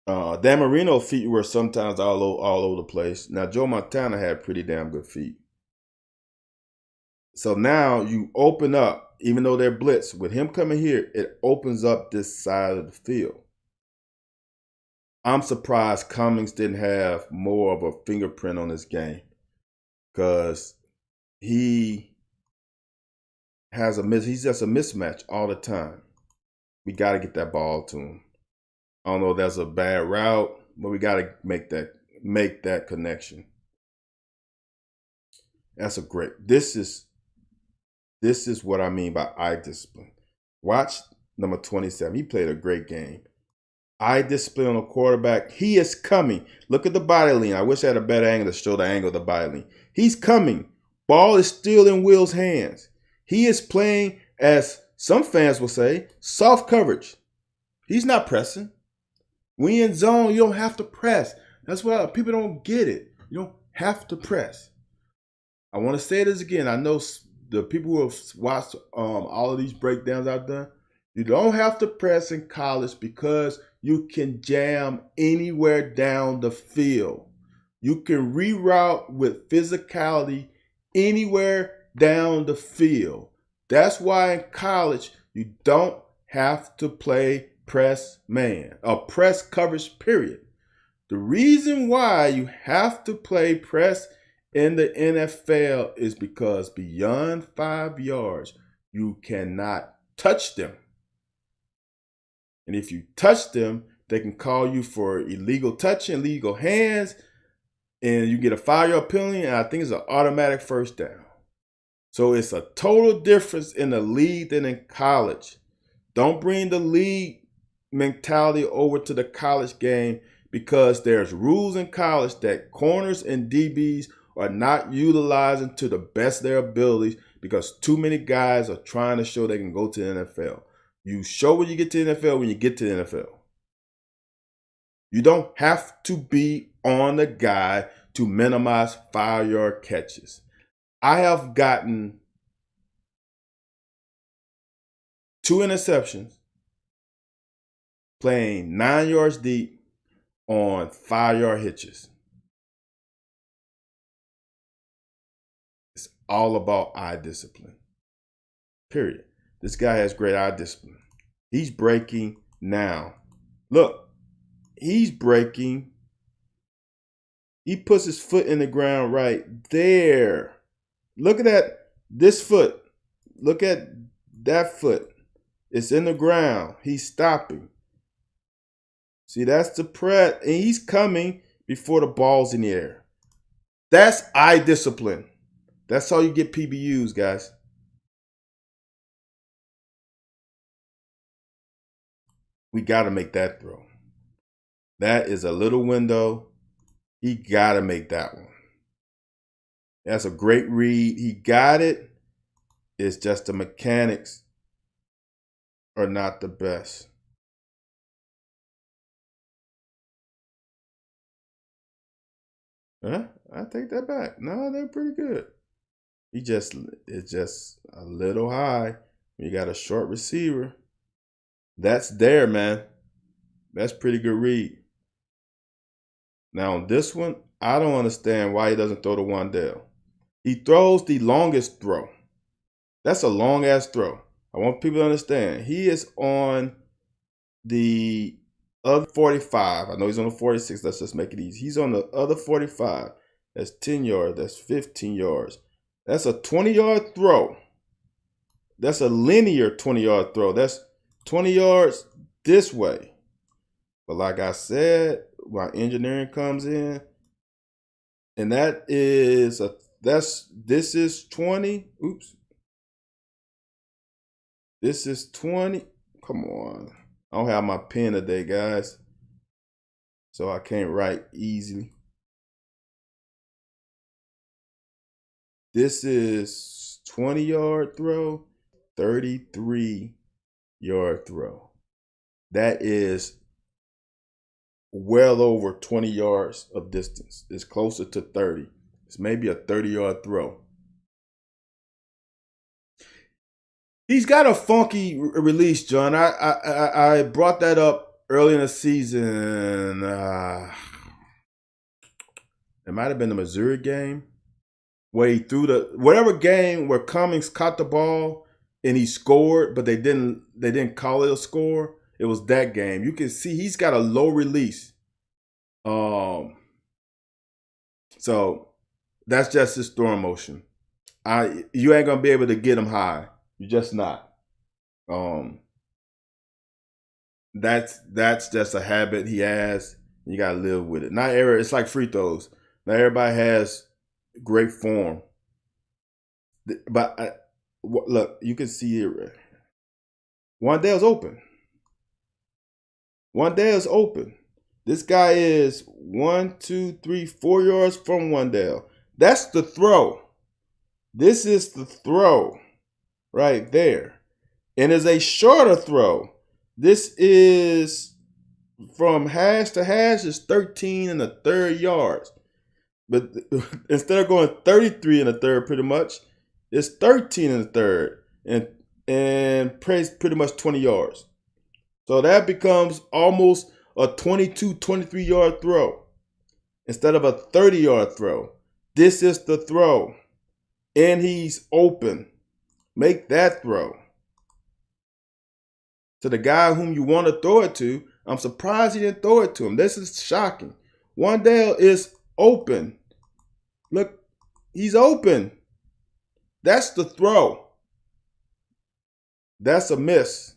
Dan Marino's feet were sometimes all over the place. Now, Joe Montana had pretty damn good feet. So now you open up, even though they're blitz, with him coming here, it opens up this side of the field. I'm surprised Cummings didn't have more of a fingerprint on this game because he's just a mismatch all the time. We got to get that ball to him. I don't know if that's a bad route, but we got to make that connection. That's a great. This is what I mean by eye discipline. Watch number 27. He played a great game. Eye discipline on a quarterback. He is coming. Look at the body lean. I wish I had a better angle to show the angle of the body lean. He's coming. Ball is still in Will's hands. He is playing, as some fans will say, soft coverage. He's not pressing. When you're in zone, you don't have to press. That's why people don't get it. You don't have to press. I want to say this again. I know the people who have watched all of these breakdowns I've done, you don't have to press in college because you can jam anywhere down the field. You can reroute with physicality anywhere down the field. That's why in college you don't have to play press man or press coverage, period. The reason why you have to play press in the NFL is because beyond 5 yards, you cannot touch them. And if you touch them, they can call you for illegal touching, illegal hands, and you get a 5-yard penalty, and I think it's an automatic first down. So it's a total difference in the league than in college. Don't bring the league mentality over to the college game because there's rules in college that corners and DBs are not utilizing to the best of their abilities because too many guys are trying to show they can go to the NFL. You show when you get to the NFL when you get to the NFL. You don't have to be on the guy to minimize 5-yard catches. I have gotten 2 interceptions playing 9 yards deep on 5-yard hitches. It's all about eye discipline. Period. This guy has great eye discipline. He's breaking now. Look, he's breaking. He puts his foot in the ground right there. Look at that. This foot. Look at that foot. It's in the ground. He's stopping. See, that's the press. And he's coming before the ball's in the air. That's eye discipline. That's how you get PBUs, guys. We got to make that throw. That is a little window. He got to make that one. That's a great read. He got it. It's just the mechanics are not the best. Huh? I take that back. No, they're pretty good. It's just a little high. You got a short receiver. That's there, man. That's pretty good read. Now on this one, I don't understand why he doesn't throw to Wan'Dale. He throws the longest throw. That's a long ass throw. I want people to understand. He is on the other 45. I know he's on the 46. Let's just make it easy. He's on the other 45. That's 10 yards. That's 15 yards. That's a 20-yard throw. That's a linear 20-yard throw. That's 20 yards this way. But like I said, my engineering comes in, and this is 20. Oops. This is 20. Come on. I don't have my pen today, guys, so I can't write easily. This is 20-yard throw, 33-yard throw. That is well over 20 yards of distance. It's closer to 30. It's maybe a 30-yard throw. He's got a funky release, John. I brought that up early in the season. It might have been the Missouri game where he threw whatever game where Cummings caught the ball and he scored, but they didn't call it a score. It was that game. You can see he's got a low release. So that's just his throwing motion. You ain't gonna be able to get him high. You're just not. That's just a habit he has. You gotta live with it. It's like free throws. Not everybody has great form. But look, you can see it. Wan'Dale's open. Wan'Dale's open. This guy is 1, 2, 3, 4 yards from Wan'Dale. That's the throw. This is the throw right there. And it's a shorter throw. This is from hash to hash is 13 1/3 yards. But instead of going 33 1/3 pretty much, it's 13 1/3 and pretty much 20 yards. So that becomes almost a 22, 23-yard throw instead of a 30-yard throw. This is the throw. And he's open. Make that throw. To the guy whom you want to throw it to, I'm surprised he didn't throw it to him. This is shocking. Wan'Dale is open. Look, he's open. That's the throw. That's a miss.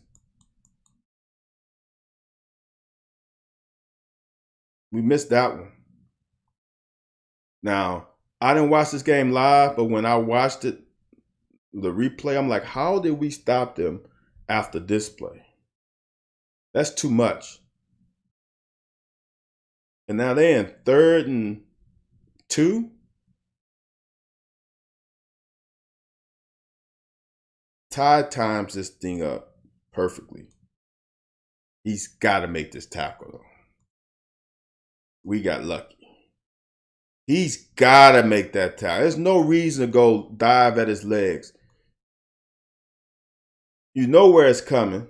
We missed that one. Now, I didn't watch this game live, but when I watched it, the replay, I'm like, how did we stop them after this play? That's too much. And now they're in 3rd and 2. Ty times this thing up perfectly. He's got to make this tackle, though. We got lucky. He's got to make that tackle. There's no reason to go dive at his legs. You know where it's coming.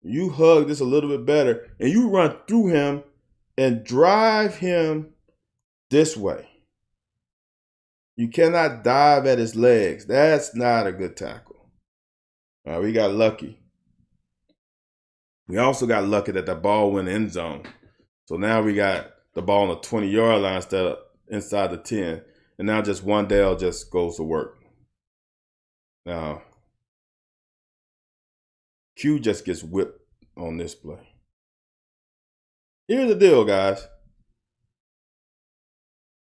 You hug this a little bit better, and you run through him and drive him this way. You cannot dive at his legs. That's not a good tackle. All right, we got lucky. We also got lucky that the ball went in the end zone. So now we got the ball on the 20-yard line instead of inside the 10. And now just Wan'Dale just goes to work. Now, Q just gets whipped on this play. Here's the deal, guys.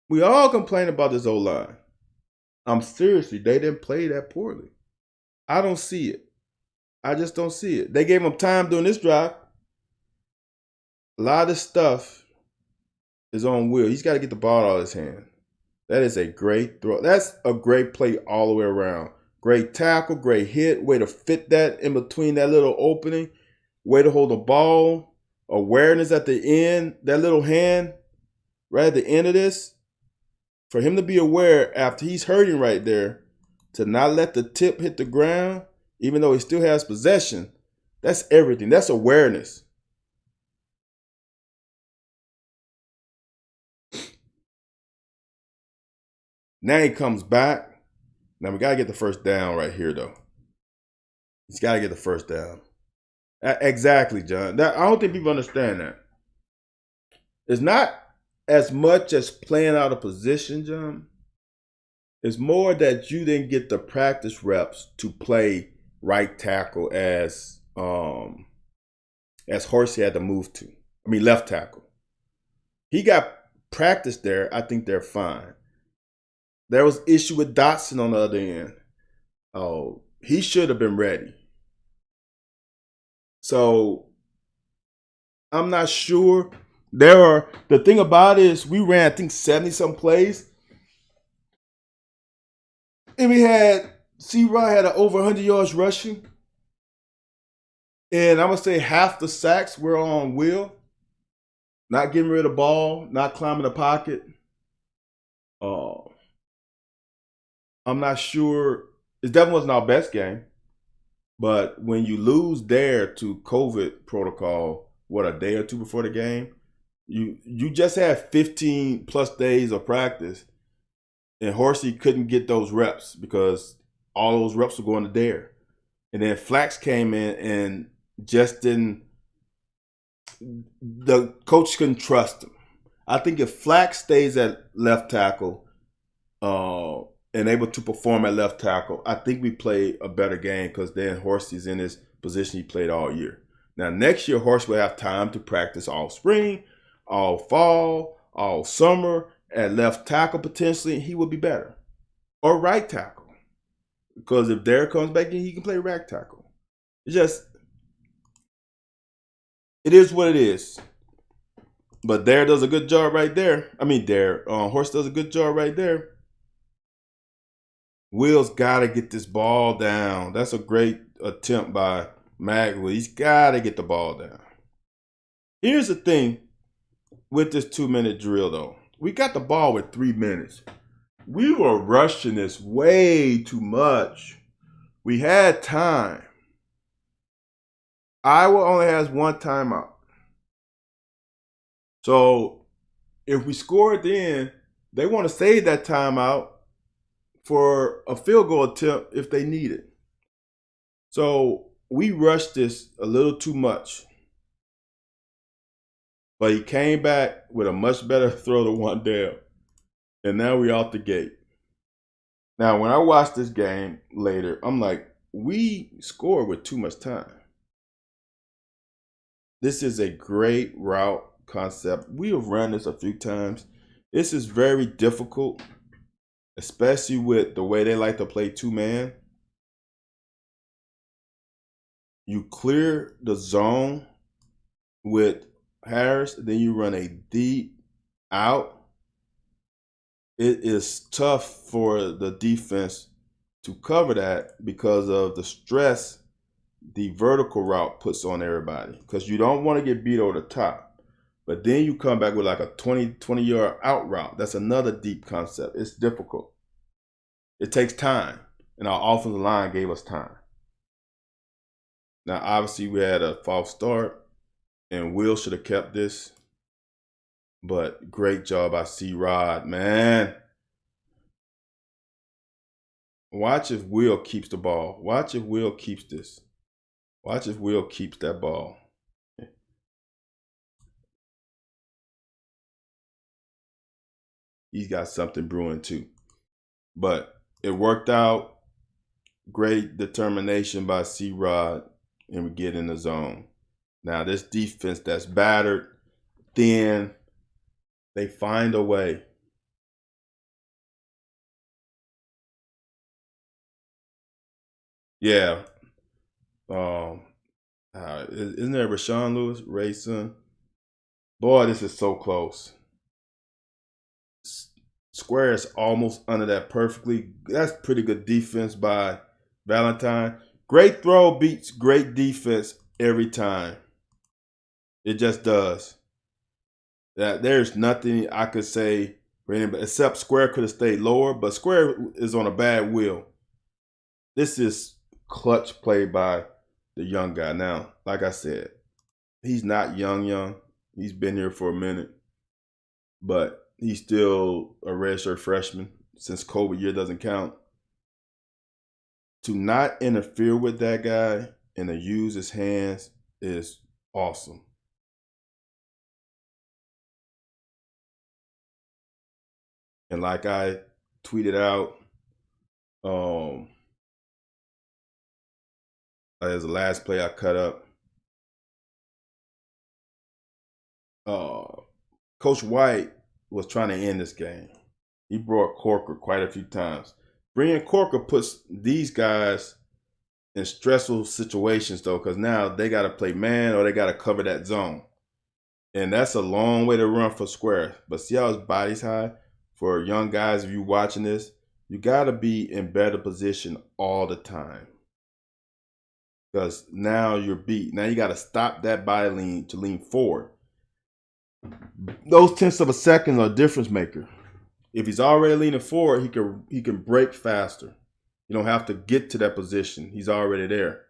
We all complain about this O-line. Seriously, they didn't play that poorly. I don't see it. I just don't see it. They gave him time during this drive. A lot of this stuff is on Will. He's got to get the ball out of his hand. That is a great throw. That's a great play all the way around. Great tackle, great hit. Way to fit that in between that little opening. Way to hold the ball. Awareness at the end. That little hand right at the end of this. For him to be aware after he's hurting right there, to not let the tip hit the ground, even though he still has possession, that's everything. That's awareness. Now he comes back. Now we got to get the first down right here, though. He's got to get the first down. Exactly, John. I don't think people understand that. It's not as much as playing out of position, John. It's more that you didn't get the practice reps to play right tackle as Horsey had to move to. I mean, left tackle. He got practice there. I think they're fine. There was issue with Dotson on the other end. Oh, he should have been ready. So I'm not sure. The thing about it is we ran, I think, 70-some plays. And we had C-Rod had over 100 yards rushing. And I'm going to say half the sacks were on Will. Not getting rid of the ball, not climbing the pocket. I'm not sure. It definitely wasn't our best game. But when you lose there to COVID protocol, a day or two before the game, you just had 15 plus days of practice, and Horsey couldn't get those reps because all those reps were going to Dare. And then Flax came in and just didn't. The coach couldn't trust him. I think if Flax stays at left tackle and able to perform at left tackle, I think we play a better game because then Horsey's in his position he played all year. Now, next year, Horsey will have time to practice all spring, all fall, all summer at left tackle potentially. He will be better. Or right tackle. Because if Dare comes back in, he can play right tackle. It is what it is. But Dare does a good job right there. Horse does a good job right there. Will's got to get this ball down. That's a great attempt by Magwood. He's got to get the ball down. Here's the thing with this 2-minute drill, though. We got the ball with 3 minutes. We were rushing this way too much. We had time. Iowa only has one timeout. So if we score at the end, they want to save that timeout for a field goal attempt if they need it. So we rushed this a little too much. But he came back with a much better throw to Wandale. And now we're out the gate. Now, when I watch this game later, I'm like, we scored with too much time. This is a great route concept. We have run this a few times. This is very difficult, especially with the way they like to play two-man. You clear the zone with Harris, then you run a deep out. It is tough for the defense to cover that because of the stress the vertical route puts on everybody, because you don't want to get beat over the top. But then you come back with like a 20-yard out route. That's another deep concept. It's difficult. It takes time, and our offensive line gave us time. Now, obviously, we had a false start, and Will should have kept this. But great job by C-Rod, man. Watch if Will keeps the ball. Watch if Will keeps this. Watch if Will keeps that ball. He's got something brewing too. But it worked out. Great determination by C-Rod, and we get in the zone. Now, this defense that's battered, thin, they find a way. Yeah. Isn't there Rashawn Lewis, Rayson? Boy, this is so close. Square is almost under that perfectly. That's pretty good defense by Valentine. Great throw beats great defense every time. It just does. There's nothing I could say for anybody, except Square could have stayed lower, but Square is on a bad wheel. This is clutch play by the young guy. Now, like I said, he's not young. He's been here for a minute, but he's still a redshirt freshman since COVID year doesn't count. To not interfere with that guy and to use his hands is awesome. And like I tweeted out, as the last play I cut up, Coach White was trying to end this game. He brought Corker quite a few times. Bringing Corker puts these guys in stressful situations, though, because now they got to play man or they got to cover that zone. And that's a long way to run for Square. But see how his body's high? For young guys, if you're watching this, you got to be in better position all the time. Because now you're beat. Now you got to stop that body lean to lean forward. Those tenths of a second are a difference maker. If he's already leaning forward, he can break faster. You don't have to get to that position. He's already there.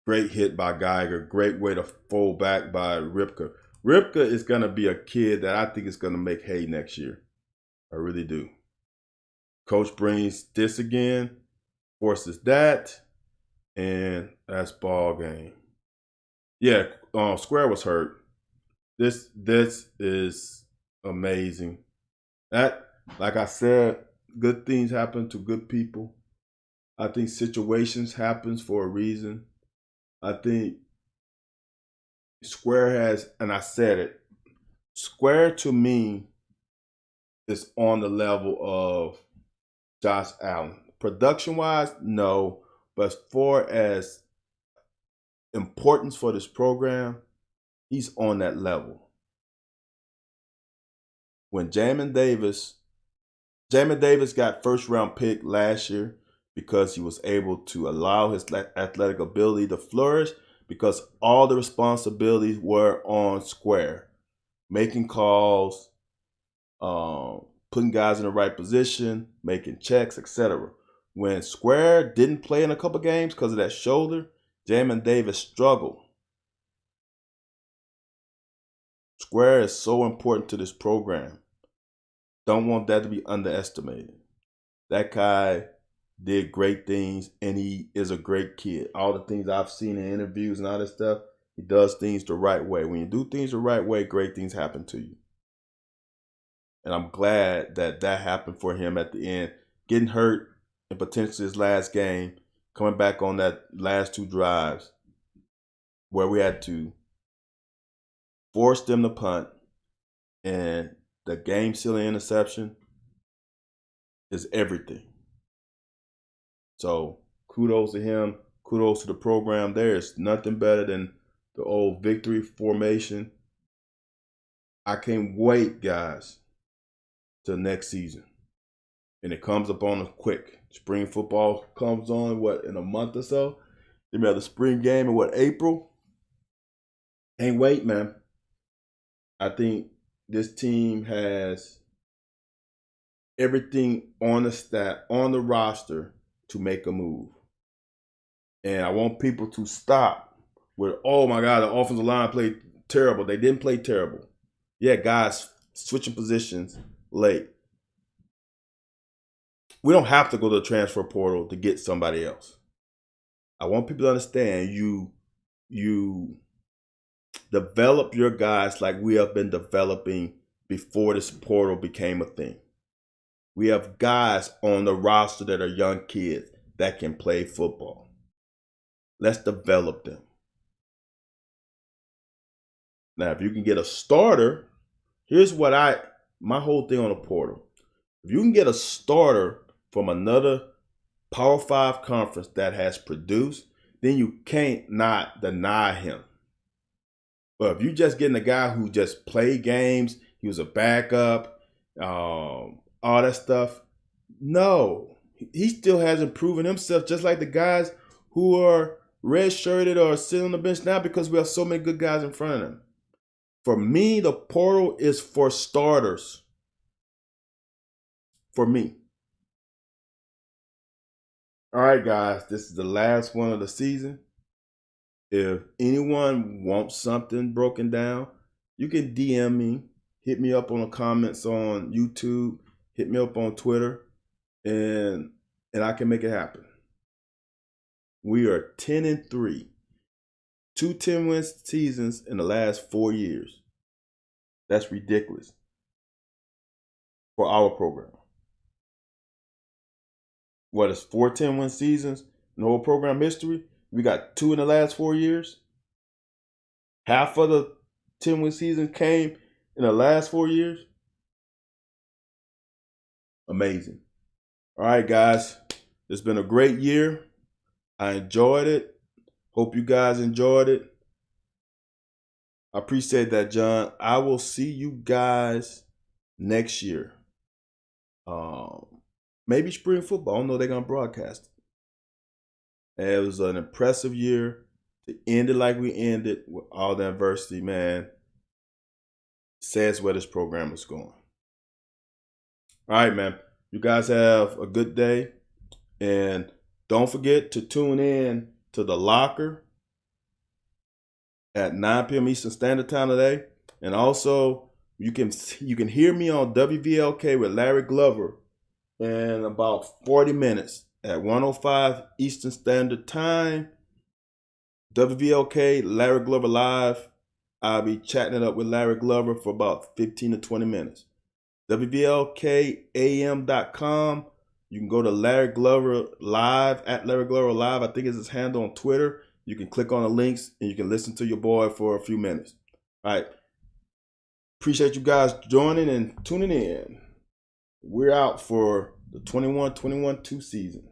Great hit by Geiger. Great way to fold back by Ripka. Ripka is going to be a kid that I think is going to make hay next year. I really do. Coach brings this again, forces that, and that's ball game. Yeah, Square was hurt. This is amazing. That, like I said, good things happen to good people. I think situations happens for a reason. I think Square has, and I said it, Square to me is on the level of Josh Allen. Production-wise, no. But as far as importance for this program, he's on that level. When Jamin Davis got first-round pick last year because he was able to allow his athletic ability to flourish, because all the responsibilities were on Square. Making calls, putting guys in the right position, making checks, etc. When Square didn't play in a couple games because of that shoulder, Jamin Davis struggled. Square is so important to this program. Don't want that to be underestimated. That guy did great things, and he is a great kid. All the things I've seen in interviews and all that stuff, he does things the right way. When you do things the right way, great things happen to you. And I'm glad that happened for him at the end. Getting hurt and potentially his last game, coming back on that last two drives where we had to force them to punt, and the game-sealing interception is everything. So kudos to him. Kudos to the program. There's nothing better than the old victory formation. I can't wait, guys, till next season. And it comes up on us quick. Spring football comes on, in a month or so? Then we have the spring game in, April? Can't wait, man. I think this team has everything on the roster to make a move. And I want people to stop with, oh my God, the offensive line played terrible. They didn't play terrible. Yeah, guys switching positions late. We don't have to go to the transfer portal to get somebody else. I want people to understand you develop your guys like we have been developing before this portal became a thing. We have guys on the roster that are young kids that can play football. Let's develop them. Now, if you can get a starter, here's what my whole thing on the portal. If you can get a starter from another Power 5 conference that has produced, then you can't not deny him. But if you're just getting a guy who just played games, he was a backup, all that stuff, no. He still hasn't proven himself, just like the guys who are red-shirted or sitting on the bench now, because we have so many good guys in front of them. For me, the portal is for starters. For me. All right, guys, this is the last one of the season. If anyone wants something broken down, you can DM me, hit me up on the comments on YouTube, hit me up on Twitter, and I can make it happen. We are 10-3. 2 10-win seasons in the last 4 years. That's ridiculous for our program. What is 4 10-win seasons in the whole program history? We got 2 in the last 4 years. Half of the 10-win season came in the last 4 years. Amazing. All right, guys. It's been a great year. I enjoyed it. Hope you guys enjoyed it. I appreciate that, John. I will see you guys next year. Maybe spring football. I don't know if they're going to broadcast it. It was an impressive year. To end it like we ended with all the adversity, man, says where this program is going. All right, man. You guys have a good day. And don't forget to tune in to The Locker at 9 p.m. Eastern Standard Time today. And also, you can hear me on WVLK with Larry Glover in about 40 minutes at 1:05 Eastern Standard Time. WVLK, Larry Glover Live. I'll be chatting it up with Larry Glover for about 15 to 20 minutes. WVLKAM.com. You can go to Larry Glover Live, at Larry Glover Live. I think it's his handle on Twitter. You can click on the links and you can listen to your boy for a few minutes. All right. Appreciate you guys joining and tuning in. We're out for the 21-21-2 season.